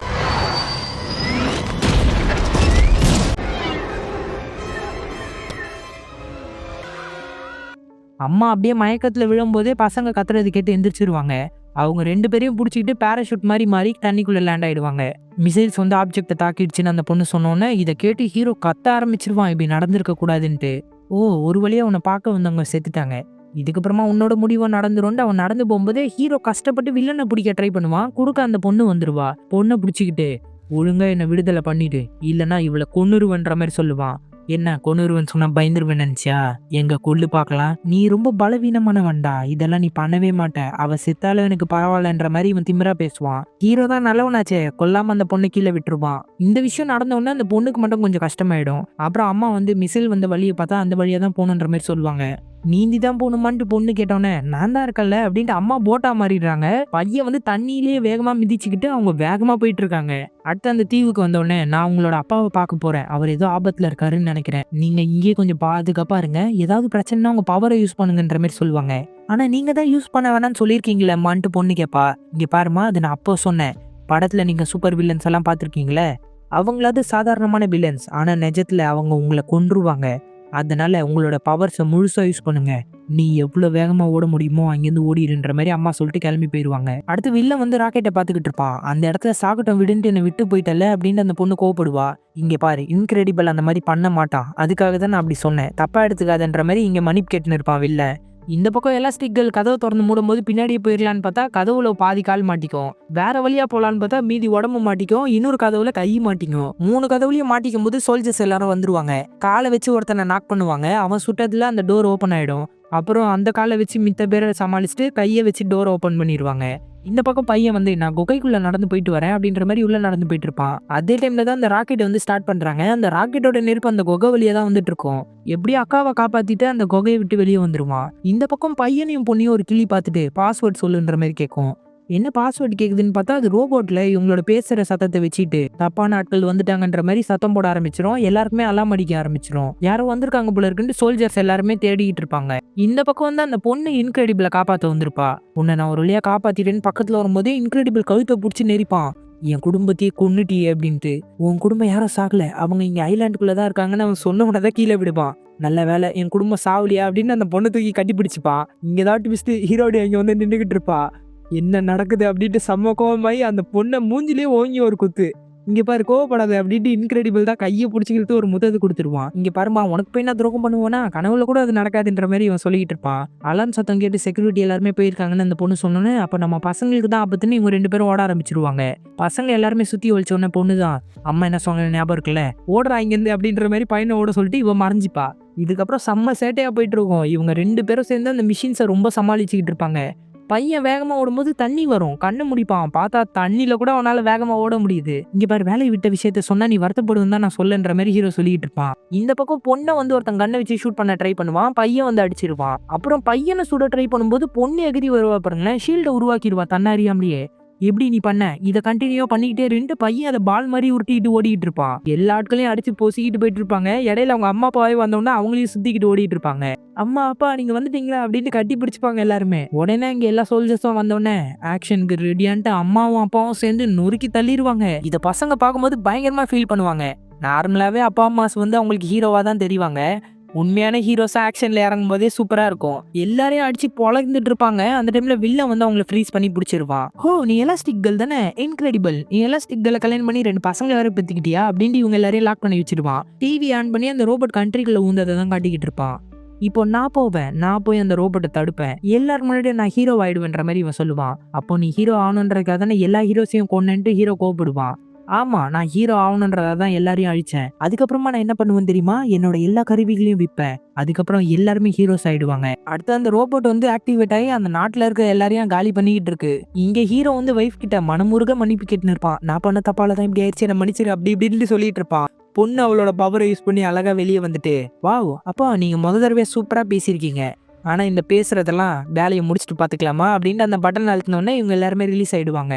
அம்மா அப்படியே மயக்கத்துல விழும்போதே பசங்க கத்துறது கேட்டு எந்திரிச்சிருவாங்க. அவங்க 2 பேரையும் புடிச்சுக்கிட்டு பேராஷூட் மாரி தண்ணிக்குள்ள லேண்ட் ஆயிடுவாங்க. மிசைல்ஸ் வந்து ஆப்ஜெக்ட்ட தாக்கிடுச்சுன்னு அந்த பொண்ணு சொன்னோனே, இத கேட்டு ஹீரோ கத்த ஆரம்பிச்சுருவான் இப்படி நடந்திருக்க கூடாதுன்ட்டு. ஓ! ஒரு வழியா உன்ன பார்க்க வந்தவங்க செத்துட்டாங்க. இதுக்கப்புறமா உன்னோட முடிவும் நடந்துரும்ன்ட்டு அவன் நடந்து போம்போதே ஹீரோ கஷ்டப்பட்டு வில்லன புடிக்க ட்ரை பண்ணுவான். குறுக்க அந்த பொண்ணு வந்துருவா. பொண்ண புடிச்சுக்கிட்டு, "ஒழுங்கா என்ன விடுதலை பண்ணிடு. இல்லன்னா இவள கொன்னுருவேன்ற" மாரி சொல்லுவான். என்ன கொன்னுருவேன்னு சொன்னா பயந்துருவேன்னு நெனச்சியா? எங்க கொல்லு பார்க்கலாம். நீ ரொம்ப பலவீனமானவன்டா. இதெல்லாம் நீ பண்ணவே மாட்ட. அவ செத்தாலும் எனக்கு பரவாயில்லன்ற மாரி இவன் திமிரா பேசுவான். ஹீரோ தான் நல்லவனாச்சே. கொல்லாம அந்த பொண்ண கீழ விட்டுருவான். இந்த விஷயம் நடந்த உடனே அந்த பொண்ணுக்கு மட்டும் கொஞ்சம் கஷ்டமாயிடும். அப்புறம் அம்மா வந்து மிசைல் வந்த வழிய பார்த்தா அந்த வழியா தான் போணுன்ற மாரி சொல்லுவாங்க. நீந்தி தான் போணுமான்ட்டு பொண்ணு கேட்டோனே, "நான் தான் இருக்கேன்ல" அப்படின்ட்டு அம்மா போட்டா மாறிடுறாங்க. பையன் வந்து தண்ணியிலேயே வேகமா மிதிச்சுக்கிட்டு அவங்க வேகமா போயிட்டு இருக்காங்க. அடுத்து அந்த தீவுக்கு வந்தோனே, "நான் உங்களோட அப்பாவ பார்க்க போறேன். அவர் ஏதோ ஆபத்துல இருக்காருன்னு நெனைக்கிறேன். நீங்க இங்கேயே கொஞ்சம் பாதுகாப்பா இருங்க. ஏதாவது பிரச்சனைனா உங்க பவர யூஸ் பண்ணுங்கன்ற" மாரி சொல்லுவாங்க. "ஆனா நீங்க தான் யூஸ் பண்ண வேணாம்னு சொல்லியிருக்கீங்களேம்மான்ட்டு" பொண்ணு கேட்பா. "இங்க பாரும்மா, அது நான் அப்போ சொன்னேன். படத்துல நீங்க சூப்பர் வில்லன்ஸ் எல்லாம் பார்த்துருக்கீங்கல்ல, அவங்களாவது சாதாரணமான வில்லன்ஸ். ஆனா நிஜத்துல அவங்க உங்கள கொன்றுவாங்க. அதனால உங்களோட பவர்ஸ முழுசா யூஸ் பண்ணுங்க. நீ எவ்வளோ வேகமா ஓட முடியுமோ அங்கேருந்து ஓடிருன்ற" மாரி அம்மா சொல்லிட்டு கிளம்பி போயிருவாங்க. அடுத்து வில்லன் வந்து ராக்கெட்ட பார்த்துக்கிட்டு இருப்பான். அந்த இடத்துல சாகட்டும் விடுன்ட்டு என்ன விட்டு போயிட்டல்ல அப்படின்னு அந்த பொண்ணு கோவப்படுவா. "இங்க பாரு, இன்கிரெடிபிள் அந்த மாரி பண்ண மாட்டான். அதுக்காக தான் நான் அப்படி சொன்னேன். தப்பா எடுத்துக்காதன்ற" மாரி இங்க மன்னிப்பு கேட்டுன்னு இருப்பான் வில்லன். இந்த பக்கம் எலாஸ்டிக் கேர்ள் கதவை திறந்து மூடும்போது பின்னாடியே போயிடலான்னு பார்த்தா கதவுல பாதி கால் மாட்டிக்கும். வேற வழியா போலான்னு பார்த்தா மீதி உடம்பு மாட்டிக்கும். இன்னொரு கதவுல கை மாட்டிக்கும். 3 கதவுலயும் மாட்டிக்கும் போது சோல்ஜர்ஸ் எல்லாரும் வந்துருவாங்க. காலை வச்சு ஒருத்தனை நாக் பண்ணுவாங்க. அவன் சுட்டதுல அந்த டோர் ஓப்பன் ஆயிடும். அப்புறம் அந்த காலை வச்சு மித்த பேரை சமாளிச்சுட்டு கையை வச்சு டோர் ஓப்பன் பண்ணிடுவாங்க. இந்த பக்கம் பையன் வந்து நான் குகைக்குள்ள நடந்து போயிட்டு வரேன் அப்படின்ற மாதிரி உள்ள நடந்து போயிட்டு இருப்பான். அதே டைம்ல தான் அந்த ராக்கெட் வந்து ஸ்டார்ட் பண்றாங்க. அந்த ராக்கெட்டோட நெருப்பு அந்த குகை வழியா தான் வந்துட்டு இருக்கும். எப்படியும் அக்காவை காப்பாத்திட்டு அந்த குகையை விட்டு வெளியே வந்துருவான். இந்த பக்கம் பையனையும் பொண்ணையும் ஒரு கிளி பார்த்துட்டு பாஸ்வேர்ட் சொல்லுன்ற மாதிரி கேட்கும். என்ன பாஸ்வேர்ட் கேக்குதுன்னு பார்த்தா அது ரோபோட்ல இவங்களோட பேசுற சத்தத்தை வச்சுட்டு தப்பான ஆட்கள் வந்துட்டாங்கன்ற மாதிரி சத்தம் போட ஆரம்பிச்சிரும். எல்லாருக்குமே அலாம் அடிக்க ஆரம்பிச்சிரும். யாரோ வந்திருக்காங்க போல இருக்குன்னு சோல்ஜர்ஸ் எல்லாருமே தேடிட்டு இருப்பாங்க. இந்த பக்கம் வந்து அந்த பொண்ணு இன்கிரெடிபிளை காப்பாத்த வந்திருப்பா. உன்னை நான் ஒரு வழியா காப்பாத்திட்டேன்னு பக்கத்துல வரும்போது இன்கிரெடிபிள் கழுத்தை பிடிச்சி நெரிப்பான். என் குடும்பத்தையே கொன்னுட்டியே அப்படின்ட்டு. உன் குடும்பம் யாரும் சாகல, அவங்க இங்க ஐலாண்டுக்குள்ளதான் இருக்காங்கன்னு அவன் சொன்ன உடனே தான் கீழே விடுவான். நல்ல வேலை என் குடும்பம் சாவலியா அப்படின்னு அந்த பொண்ணை தூக்கி கட்டி பிடிச்சிப்பான். இங்கதான் ட்விஸ்ட், ஹீரோடி அங்க வந்து நின்றுகிட்டு இருப்பா. என்ன நடக்குது அப்படின்ட்டு செம்ம கோவமாயி அந்த பொண்ணை மூஞ்சிலே ஓங்கி ஒரு குத்து. இங்க பாரு கோவப்படாத அப்படின்ட்டு இன்கிரெடிபிள் தான் கையை பிடிச்சிக்கிட்டு ஒரு முத்தத்தை கொடுத்துருவான். இங்க பாருமா, உனக்கு போய் நான் துரோகம் பண்ணுவேனா, கனவுல கூட அது நடக்காதுன்ற மாதிரி இவன் சொல்லிக்கிட்டு இருப்பான். அலார்ம் சத்தம் கேட்டு செக்யூரிட்டி எல்லாருமே போயிருக்காங்கன்னு அந்த பொண்ணு சொன்னோன்னே, அப்ப நம்ம பசங்களுக்கு தான் ஆபத்துன்னு இவங்க 2 பேரும் ஓட ஆரம்பிச்சிருவாங்க. பசங்க எல்லாருமே சுத்தி ஒழிச்ச உடனே பொண்ணு தான், அம்மா என்ன சொன்ன ஞாபகம் இருக்குல்ல, ஓடுறா இங்கேருந்து அப்படின்ற மாதிரி பையனை ஓட சொல்லிட்டு இவன் மறைஞ்சிப்பா. இதுக்கப்புறம் செம்ம சேட்டையா போயிட்டு இருக்கும். இவங்க 2 பேரும் சேர்ந்து அந்த மிஷின்ஸை ரொம்ப சமாளிச்சுக்கிட்டு இருப்பாங்க. பையன் வேகமா ஓடும்போது தண்ணி வரும். கண்ணு முடிப்பான். பார்த்தா தண்ணியில கூட அவனால வேகமா ஓட முடியுது. இங்க பாரு, வேலையை விட்ட விஷயத்த சொன்னா நீ வருத்தப்படுவேன்னு தான் நான் சொல்லன்ற மாதிரி ஹீரோ சொல்லிட்டு இருப்பான். இந்த பக்கம் பொண்ணை வந்து ஒருத்தன் கண்ணை வச்சு ஷூட் பண்ண ட்ரை பண்ணுவான். பையன் வந்து அடிச்சிருவான். அப்புறம் பையனை சுட ட்ரை பண்ணும்போது பொண்ணு எகிரி வருவா பாருங்களேன். ஷீல்டை உருவாக்கிடுவா தன்னாரியாமலேயே. எப்படி நீ பண்ண, இதை கண்டினியூ பண்ணிக்கிட்டே இருந்து பையன் அதை பால் மாதிரி உருட்டிட்டு ஓடிட்டு இருப்பான். எல்லா ஆட்களையும் அடிச்சு பொசிக்கிட்டு போயிட்டு இருப்பாங்க. இடையில அவங்க அம்மா அப்பாவே வந்தோம்னா அவங்களையும் சுத்திக்கிட்டு ஓடிட்டு இருப்பாங்க. அம்மா அப்பா நீங்க வந்துட்டீங்களா அப்படின்னு கட்டி பிடிச்சிப்பாங்க எல்லாருமே. உடனே இங்க எல்லா சோல்ஜர்ஸும் வந்தோடனே ஆக்ஷனுக்கு ரெடியான்ட்டு அம்மாவும் அப்பாவும் சேர்ந்து நொறுக்கி தள்ளிடுவாங்க. இதை பசங்க பார்க்கும்போது பயங்கரமா ஃபீல் பண்ணுவாங்க. நார்மலாவே அப்பா அம்மாஸ் வந்து அவங்களுக்கு ஹீரோவா தான் தெரிவாங்க. உண்மையான ஹீரோஸ் ஆக்ஷன்ல இறங்கும் போதே சூப்பரா இருக்கும். எல்லாரையும் அடிச்சு பொழந்துட்டு இருப்பாங்க. அந்த டைம்ல வில்லன் வந்து அவங்களை ஃப்ரீஸ் பண்ணி பிடிச்சிருவான். "ஓ, நீ எலாஸ்டிக் கேர்ள் தானே, இன்கிரெடிபிள். நீ எலாஸ்டிக் கேர்ளை கல்யாணம் பண்ணி 2 பசங்களை வேற பெத்துக்கிட்டியா" அப்படின்ட்டு இவங்க எல்லாரையும் லாக் பண்ணி வச்சிருவான். டிவி ஆன் பண்ணி அந்த ரோபோட் கண்ட்ரிக்குள்ள ஊந்ததை தான் காட்டிக்கிட்டு இருப்பான். இப்போ நான் போவேன், நான் போய் அந்த ரோபோட்டை தடுப்பேன், எல்லாரும் முன்னாடியும் நான் ஹீரோ ஆயிடுவேன்ற மாதிரி இவன் சொல்லுவான். அப்போ நீ ஹீரோ ஆகணுன்றதுக்காக தானே எல்லா ஹீரோஸையும் கொன்னுட்டு ஹீரோ கோவப்படுவான். ஆமா, நான் ஹீரோ ஆகணுன்றதா தான் எல்லாரையும் அழிச்சேன். அதுக்கப்புறமா நான் என்ன பண்ணுவேன் தெரியுமா, என்னோட எல்லா கருவிகளையும் விற்பேன். அதுக்கப்புறம் எல்லாருமே ஹீரோஸ் ஆயிடுவாங்க. அடுத்து அந்த ரோபோட் வந்து ஆக்டிவேட் ஆகி அந்த நாட்டுல இருக்க எல்லாரையும் காலி பண்ணிக்கிட்டு இருக்கு. இங்க ஹீரோ வந்து வைஃப் கிட்ட மனமுருக மன்னிப்பு கேட்டுன்னு இருப்பான். நான் பண்ண தப்பால தான் இப்படி ஆயிடுச்சு, என்ன மன்னிச்சிரு அப்படி இப்படின்னு சொல்லிட்டு இருப்பான். பொண்ணு அவளோட பவரை யூஸ் பண்ணி அழகா வெளியே வந்துட்டு, வாவ் அப்பா நீங்க தடவையா சூப்பரா பேசியிருக்கீங்க. ஆனா இந்த பேசுறதெல்லாம் வேலையை முடிச்சுட்டு பாத்துக்கலாமா அப்படின்னு அந்த பட்டன் அழுத்தினோடனே இவங்க எல்லாருமே ரிலீஸ் ஆயிடுவாங்க.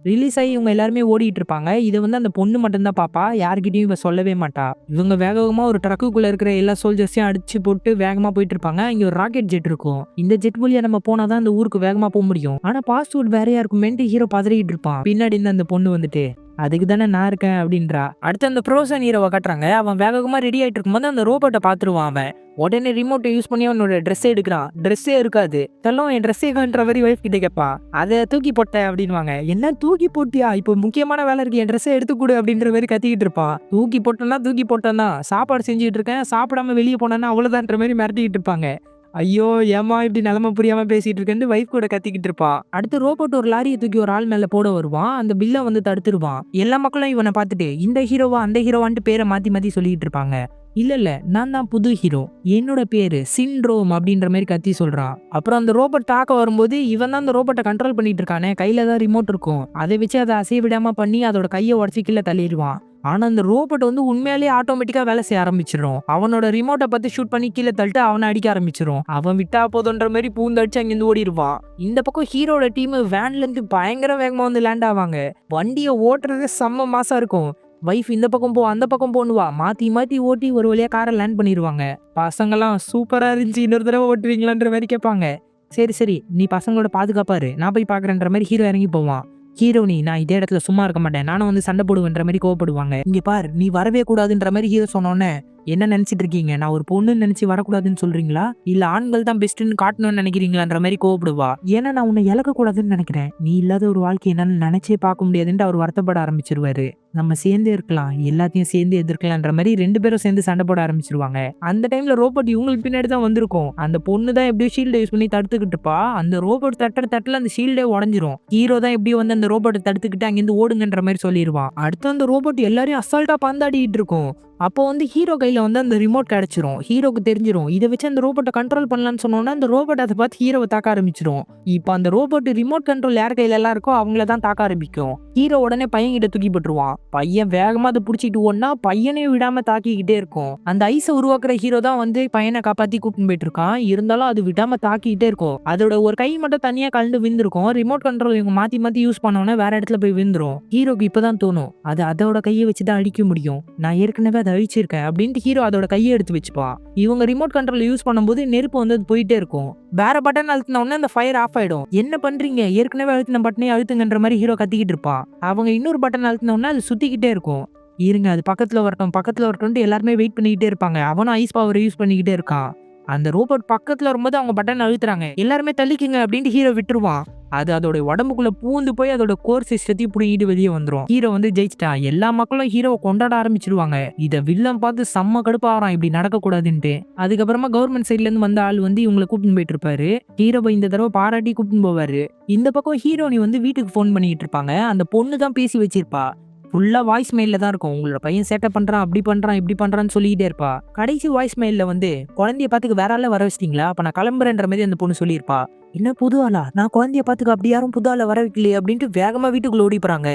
ரிலீஸ் ஆகி இவங்க எல்லாருமே ஓடிட்டு இருப்பாங்க. இதை வந்து அந்த பொண்ணு மட்டும்தான் பாப்பா. யார்கிட்டயும் இவ சொல்லவே மாட்டா. இவங்க வேகமா ஒரு ட்ரக்குக்குள்ள இருக்கிற எல்லா சோல்ஜர்ஸையும் அடிச்சு போட்டு வேகமா போயிட்டு இருப்பாங்க. இங்க ஒரு ராக்கெட் ஜெட் இருக்கும். இந்த ஜெட் வழியா நம்ம போனாதான் அந்த ஊருக்கு வேகமா போக முடியும். ஆனா பாஸ்வேர்ட் வேறையா இருக்குமேன்ட்டு ஹீரோ பதறிட்டு இருப்பான். பின்னாடி இருந்து அந்த பொண்ணு வந்துட்டு, அதுக்கு தானே நான் இருக்கேன் அப்படின்றா. அடுத்து அந்த ஃப்ரோசன் ஹீரோவை காட்டுறாங்க. அவன் வேகமா ரெடி ஆயிட்டு இருக்கும்போது அந்த ரோபோட்ட பார்த்துருவான் அவன். உடனே ரிமோட்டை யூஸ் பண்ணி அவனோட ட்ரெஸ்ஸை எடுக்கிறான். ட்ரெஸ்ஸே இருக்காது. தள்ளும் என் ட்ரெஸ்ஸே காண்ற மாதிரி ஒய்ஃப் கிட்ட கேட்பான். அதை தூக்கி போட்டேன் அப்படின்வாங்க. என்ன தூக்கி போட்டியா? இப்போ முக்கியமான வேலை இருக்கு, என் ட்ரெஸ்ஸை எடுத்து கொடு அப்படின்ற மாதிரி கத்திக்கிட்டு இருப்பான். தூக்கி போட்டோன்னா தூக்கி போட்டோன்னா, சாப்பாடு செஞ்சுட்டு இருக்கேன், சாப்பிடாம வெளியே போனேன்னா அவ்வளோதான்ற மாதிரி மிரட்டிக்கிட்டு இருப்பாங்க. ஐயோ! ஏம்மா இப்படி நிலைமை புரியாம பேசிட்டு இருக்கேன்னு வைஃப் கூட கத்திக்கிட்டு இருப்பான். அடுத்து ரோபோட் ஒரு லாரியை தூக்கி ஒரு ஆள் மேல போட வருவான். அந்த பில்லை வந்து தடுத்துருவான். எல்லா மக்களும் இவனை பார்த்துட்டு இந்த ஹீரோவா அந்த ஹீரோவான்ட்டு பேரை மாத்தி மாத்தி சொல்லிட்டு இருப்பாங்க. இல்ல நான் தான் புது ஹீரோ, என்னோட பேரு சிண்ட்ரோம் அப்படின்ற மாதிரி கத்தி சொல்றான். அப்புறம் அந்த ரோபோட் தாக்க வரும்போது இவன் தான் அந்த ரோபோட்டை கண்ட்ரோல் பண்ணிட்டு இருக்கானே, கையில தான் ரிமோட் இருக்கும். அதை வச்சு அதை அசைய விடாம பண்ணி அதோட கையை உடச்சி கீழே தள்ளிடுவான். ஆனா அந்த ரோபோட் வந்து உண்மையிலேயே ஆட்டோமேட்டிக்கா வேலை செய்ய ஆரம்பிச்சிடும். அவனோட ரிமோட்டை பத்தி ஷூட் பண்ணி கீழே தள்ளிட்டு அவனை அடிக்க ஆரம்பிச்சிடும். அவன் விட்டா போதுன்ற மாதிரி பூந்தடிச்சு அங்கிருந்து ஓடிடுவான். இந்த பக்கம் ஹீரோட டீம் வேன்ல இருந்து பயங்கர வேகமா வந்து லேண்ட் ஆவாங்க. வண்டியை ஓட்டுறதே செம்ம மாசா இருக்கும். வைஃப் இந்த பக்கம் போ அந்த பக்கம் போன்னுவா, மாத்தி மாத்தி ஓட்டி ஒரு வழியா காரை லேண்ட் பண்ணிடுவாங்க. பசங்கெல்லாம் சூப்பரா இருந்துச்சு, இன்னொரு தடவை ஓட்டுவீங்களான்ற மாதிரி கேட்பாங்க. சரி நீ பசங்களோட பாதுகாப்பாரு, நான் போய் பாக்குறேன்ற மாதிரி ஹீரோ இறங்கி போவான். ஹீரோனி நான் இதே இடத்துல சும்மா இருக்க மாட்டேன், நானும் வந்து சண்டை போடுவேன்ற மாதிரி கோவப்படுவாங்க. இங்க பார் நீ வரவே கூடாதுன்ற மாதிரி ஹீரோ சொன்னோன்னே, என்ன நினைச்சிட்டு இருக்கீங்க, நான் ஒரு பொண்ணுன்னு நினைச்சு வரக்கூடாதுன்னு சொல்றீங்களா, இல்ல ஆண்கள் தான் பெஸ்ட்னு காட்டணும்னு நினைக்கிறீங்களான்ற மாதிரி கோவப்படுவா. ஏன்னா நான் உன்னை இழக்க கூடாதுன்னு நினைக்கிறேன், நீ இல்லாத ஒரு வாழ்க்கை என்னால நினைச்சே பார்க்க முடியாதுன்ட்டு அவர் வருத்தப்பட ஆரம்பிச்சிருவாரு. நம்ம சேர்ந்தே இருக்கலாம், எல்லாத்தையும் சேர்ந்து எதிர்க்கலான்ற மாதிரி 2 பேரும் சேர்ந்து சண்டை போட ஆரம்பிச்சிருவாங்க. அந்த டைம்ல ரோபோட் இவங்களுக்கு பின்னாடி தான் வந்திருக்கும். அந்த பொண்ணு தான் எப்படியோ ஷீல்டை யூஸ் பண்ணி தடுத்துக்கிட்டு இருப்பா. அந்த ரோபோட் தட்டல அந்த ஷீல்டே உடஞ்சிரும். ஹீரோ தான் எப்படியோ வந்து அந்த ரோபோட்டை தடுத்துக்கிட்டு அங்கிருந்து ஓடுங்கன்ற மாதிரி சொல்லிடுவான். அடுத்து அந்த ரோபோட் எல்லாரையும் அசால்ட்டா பந்தாடிட்டு இருக்கும். அப்போ வந்து ஹீரோ கையில வந்து அந்த ரிமோட் கிடைச்சிரும். ஹீரோக்கு தெரிஞ்சிரும், இதை வச்சு அந்த ரோபோட்டை கண்ட்ரோல் பண்ணலான்னு சொன்னோன்னா அந்த ரோபோட் அதை பார்த்து ஹீரோவை தாக்க ஆரம்பிச்சிடும். இப்போ அந்த ரோபோட் ரிமோட் கண்ட்ரோல் யார் கையில எல்லாம் இருக்கோ அவங்கள தான் தாக்க ஆரம்பிக்கும். ஹீரோ உடனே பையன் கிட்ட தூக்கி போட்டுருவான். பையன் வேகமா அதை பிடிச்சிட்டு ஓடனா பையனையும் விடாம தாக்கிக்கிட்டே இருக்கும். அந்த ஐஸை உருவாக்குற ஹீரோ தான் வந்து பையனை காப்பாத்தி கூட்டிட்டு போயிட்டு இருக்கான். இருந்தாலும் அது விடாம தாக்கிக்கிட்டே இருக்கும். அதோட ஒரு கை மட்டும் தனியா கலந்து விழுந்திருக்கும். ரிமோட் கண்ட்ரோல் இவங்க மாத்தி மாத்தி யூஸ் பண்ணோன்னா வேற இடத்துல போய் விழுந்துரும். ஹீரோக்கு இப்பதான் தோணும், அது அதோட கையை வச்சுதான் அழிக்க முடியும், நான் ஏற்கனவே அதை அழிச்சிருக்கேன் அப்படின்ட்டு ஹீரோ அதோட கையை எடுத்து வச்சுப்பான். இவங்க ரிமோட் கண்ட்ரோல் யூஸ் பண்ணும்போது நெருப்பு வந்து போயிட்டே இருக்கும். வேற பட்டன் அழுத்தின உடனே அந்த ஃபயர் ஆஃப் ஆயிடும். என்ன பண்றீங்க, ஏற்கனவே அழுத்தின பட்டனே அழுத்துங்கன்ற மாதிரி ஹீரோ கத்திக்கிட்டு இருப்பான். அவங்க இன்னொரு பட்டன் அழுத்தின உடனே அது சுத்திக்கிட்டே இருக்கும். இருங்க அது பக்கத்துல வரட்டும் எல்லாருமே வெயிட் பண்ணிக்கிட்டே இருப்பாங்க. அவனும் ஐஸ் பவர் யூஸ் பண்ணிக்கிட்டே இருக்கான். அந்த ரோபோட் பக்கத்துல வரும்போது அவங்க பட்டன் அழுத்துறாங்க. எல்லாருமே தள்ளிக்குங்க அப்படின்ட்டு ஹீரோ விட்டுருவான். அது அதோட உடம்புக்குள்ள பூந்து போய் அதோட கோர் சிஸ்டத்தையும் புடிங்கிட்டு வெளியே வந்துடும். ஹீரோ வந்து ஜெயிச்சிட்டான். எல்லா மக்களும் ஹீரோவை கொண்டாட ஆரம்பிச்சிருவாங்க. இதை வில்லன் பார்த்து செம்ம கடுப்பாகிறான், இப்படி நடக்க கூடாதுன்ட்டு. அதுக்கப்புறமா கவர்மெண்ட் சைட்ல இருந்து வந்த ஆள் வந்து இவங்களை கூப்பிட்டு போயிட்டு இருப்பாரு. ஹீரோவை இந்த தடவை பாராட்டி கூப்பிட்டு போவாரு. இந்த பக்கம் ஹீரோனி வந்து வீட்டுக்கு போன் பண்ணிட்டு இருப்பாங்க. அந்த பொண்ணு தான் பேசி வச்சிருப்பா. ஃபுல்லா வாய்ஸ் மெயில தான் இருக்கும். உங்களோட பையன் சேட்டை பண்றான், அப்படி பண்றான், இப்படி பண்றான்னு சொல்லிக்கிட்டே இருப்பா. கடைசி வாய்ஸ் மெயில வந்து குழந்தைய பாத்துக்கு வேற ஆள வர வச்சிட்டீங்களா, அப்ப நான் கிளம்புறேன்ற மாதிரி அந்த பொண்ணு சொல்லியிருப்பா. என்ன புது ஆளா, நான் குழந்தைய பாத்துக்க அப்படி யாரும் புது ஆள வர வைக்கலையே அப்படின்ட்டு வேகமா வீட்டுக்குள்ள ஓடி போறாங்க.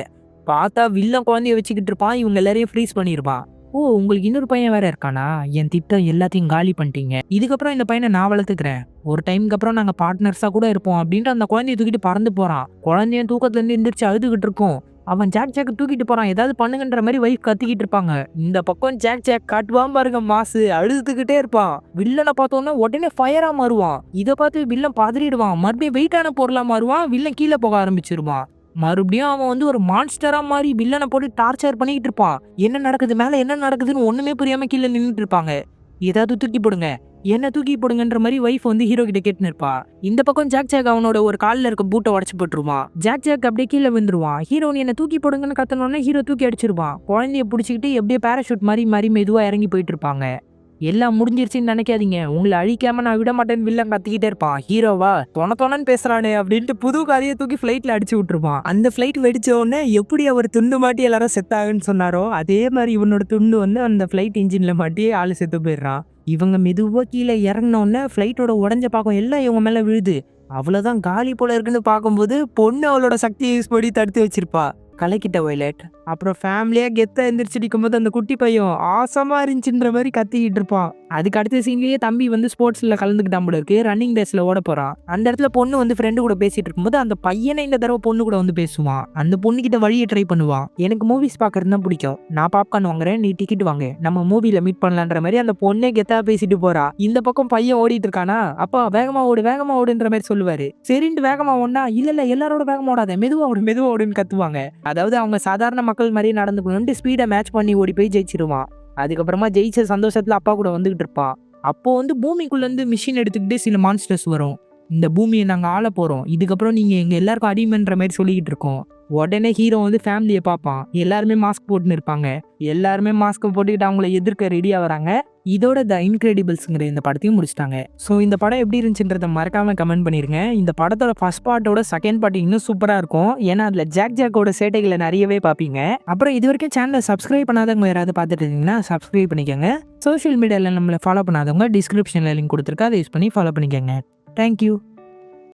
பார்த்தா வில்லன் குழந்தைய வச்சுக்கிட்டு இருப்பான். இவங்க எல்லாரையும் ஃப்ரீஸ் பண்ணிருப்பான். ஓ உங்களுக்கு இன்னொரு பையன் வேற இருக்கானா, என் திட்டம் எல்லாத்தையும் காலி பண்ணிட்டீங்க, இதுக்கப்புறம் இந்த பையனை நான் வளர்த்துக்கிறேன், ஒரு டைமுக்கு அப்புறம் நாங்க பார்ட்னர்ஸா கூட இருப்போம் அப்படின்ட்டு அந்த குழந்தைய தூக்கிட்டு பறந்து போறான். குழந்தைய தூக்கத்துல இருந்து எந்திரிச்சு அழுதுகிட்டு இருக்கும். அவன் ஜாக் தூக்கிட்டு போறான், ஏதாவது பண்ணுங்கன்ற மாதிரி வைஃப் கத்திக்கிட்டு இருப்பாங்க. இந்த பக்கம் ஜாக் காட்டுவான் பாருங்க மாசு, அழுதுகிட்டே இருப்பான். வில்லனை பார்த்தோன்னா உடனே ஃபயரா மாறுவான். இதை பார்த்து வில்லன் பதறிடுவான். மறுபடியும் வெயிட்டான பொருளா மாறுவான். வில்லன் கீழே போக ஆரம்பிச்சிருவான். மறுபடியும் அவன் வந்து ஒரு மான்ஸ்டரா மாதிரி வில்லனை போட்டு டார்ச்சர் பண்ணிக்கிட்டு இருப்பான். என்ன நடக்குது மேல, என்ன நடக்குதுன்னு ஒண்ணுமே புரியாம கீழே நின்றுட்டு இருப்பாங்க. ஏதாவது தூக்கி போடுங்க, என்ன தூக்கி போடுங்கன்ற மாதிரி வைஃப் வந்து ஹீரோ கிட்ட கேட்டுன்னு இருப்பா. இந்த பக்கம் ஜாக் அவனோட ஒரு காலில் இருக்க பூட்டை உடச்சு போட்டுருவான். ஜாக் அப்படியே கீழே விழுந்துருவான். ஹீரோனி என்ன தூக்கி போடுங்கன்னு கத்தனோடனே ஹீரோ தூக்கி அடிச்சிருவான். குழந்தைய பிடிச்சிக்கிட்டு எப்படியே பேராஷூட் மாதிரி மெதுவா இறங்கி போயிட்டு இருப்பாங்க. எல்லாம் முடிஞ்சிருச்சுன்னு நினைக்காதீங்க, உங்களை அழிக்காம நான் விட மாட்டேன்னு வில்லன் கத்திக்கிட்டே இருப்பான். ஹீரோவா தொணன்னு பேசுறானே அப்படின்ட்டு புது காரியை தூக்கி ஃபிளைட்ல அடிச்சு விட்டுருப்பான். அந்த ஃபிளைட் வெடிச்ச உடனே எப்படி அவர் துண்டு மாட்டி எல்லாரும் செத்தாகுன்னு சொன்னாரோ அதே மாதிரி இவனோட துண்டு வந்து அந்த ஃபிளைட் இன்ஜின்ல மாட்டி ஆளு செத்து போயிடுறான். இவங்க மெதுவா கீழே இறங்கினோடனே ஃபிளைட்டோட உடஞ்ச பாக்கம் எல்லாம் இவங்க மேல விழுது. அவ்வளவுதான் காலி போல இருக்குன்னு பார்க்கும்போது பொண்ணு அவளோட சக்தியை யூஸ் பண்ணி தடுத்து வச்சிருப்பா. கலக்கிட்ட வயலட். அப்புறம் ஃபேமிலியா கெத்தா எந்திரிச்சிடிக்கும் போது அந்த குட்டி பையன் ஆசமா இருந்துச்சுன்ற மாதிரி கத்திக்கிட்டு இருப்பான். அதுக்கு அடுத்த சீன்லயே தம்பி வந்து ஸ்போர்ட்ஸ்ல கலந்துக்கிட்டான் போல இருக்கு. ரன்னிங் ரேஸ்ல ஓட போறான். அந்த இடத்துல பொண்ணு வந்து ஃப்ரெண்டு கூட பேசிட்டு இருக்கும்போது அந்த பையனை இந்த தடவை பொண்ணு கூட வந்து பேசுவான். அந்த பொண்ணு கிட்ட வழியை ட்ரை பண்ணுவான். எனக்கு மூவிஸ் பாக்குறது தான் பிடிக்கும், நான் பாப்கார்ன் வாங்குறேன், நீ டிக்கெட் வாங்க, நம்ம மூவில மீட் பண்ணலான்ற மாதிரி அந்த பொண்ணே கெத்தா பேசிட்டு போறா. இந்த பக்கம் பையன் ஓடிட்டு இருக்கானா, அப்பா வேகமா ஓடுன்ற மாதிரி சொல்லுவாரு. சரின்ட்டு வேகமா ஓடனா, இல்ல எல்லாரோட வேகமா ஓடாத, மெதுவா ஓடுன்னு கத்துவாங்க. அதாவது அவங்க சாதாரண மக்கள் மாதிரி நடந்துக்கணும்ட்டு ஸ்பீடை மேட்ச் பண்ணி ஓடி போய் ஜெயிச்சிருவான். அதுக்கப்புறமா ஜெயிச்ச சந்தோஷத்துல அப்பா கூட வந்துகிட்டு இருப்பான். அப்போ வந்து பூமிக்குள்ளேருந்து மிஷின் எடுத்துக்கிட்டு சில மான்ஸ்டர்ஸ் வரும். இந்த பூமியை நாங்கள் ஆள போகிறோம், இதுக்கப்புறம் நீங்கள் எங்கள் எல்லாருக்கும் அடிமைன்ற மாதிரி சொல்லிக்கிட்டு இருக்கோம். உடனே ஹீரோ வந்து ஃபேமிலியை பார்ப்பான். எல்லாருமே மாஸ்க் போட்டுன்னு இருப்பாங்க. எல்லாருமே மாஸ்க்கை போட்டுக்கிட்டு அவங்கள எதிர்க்க ரெடியாக வராங்க. இதோட த இன்கிரெடிபிள்ஸுங்கிற இந்த படத்தையும் முடிச்சிட்டாங்க. ஸோ இந்த படம் எப்படி இருந்துச்சுன்றதை மறக்காம கமெண்ட் பண்ணிருங்க. இந்த படத்தோட ஃபர்ஸ்ட் பார்ட்டோட செகண்ட் பார்ட் இன்னும் சூப்பராக இருக்கும். ஏன்னா அதில் ஜாக்கோட சேட்டைகளை நிறையவே பார்ப்பீங்க. அப்புறம் இது வரைக்கும் சேனலை சப்ஸ்கிரைப் பண்ணாதவங்க யாராவது பார்த்துட்டு இருந்தீங்கன்னா சப்ஸ்கிரைப் பண்ணிக்கோங்க. சோஷியல் மீடியாவில் நம்மளை ஃபாலோ பண்ணாதவங்க டிஸ்கிரிப்ஷனில் லிங்க் கொடுத்துருக்கா, அதை யூஸ் பண்ணி ஃபாலோ பண்ணிக்கோங்க. தேங்க்யூ.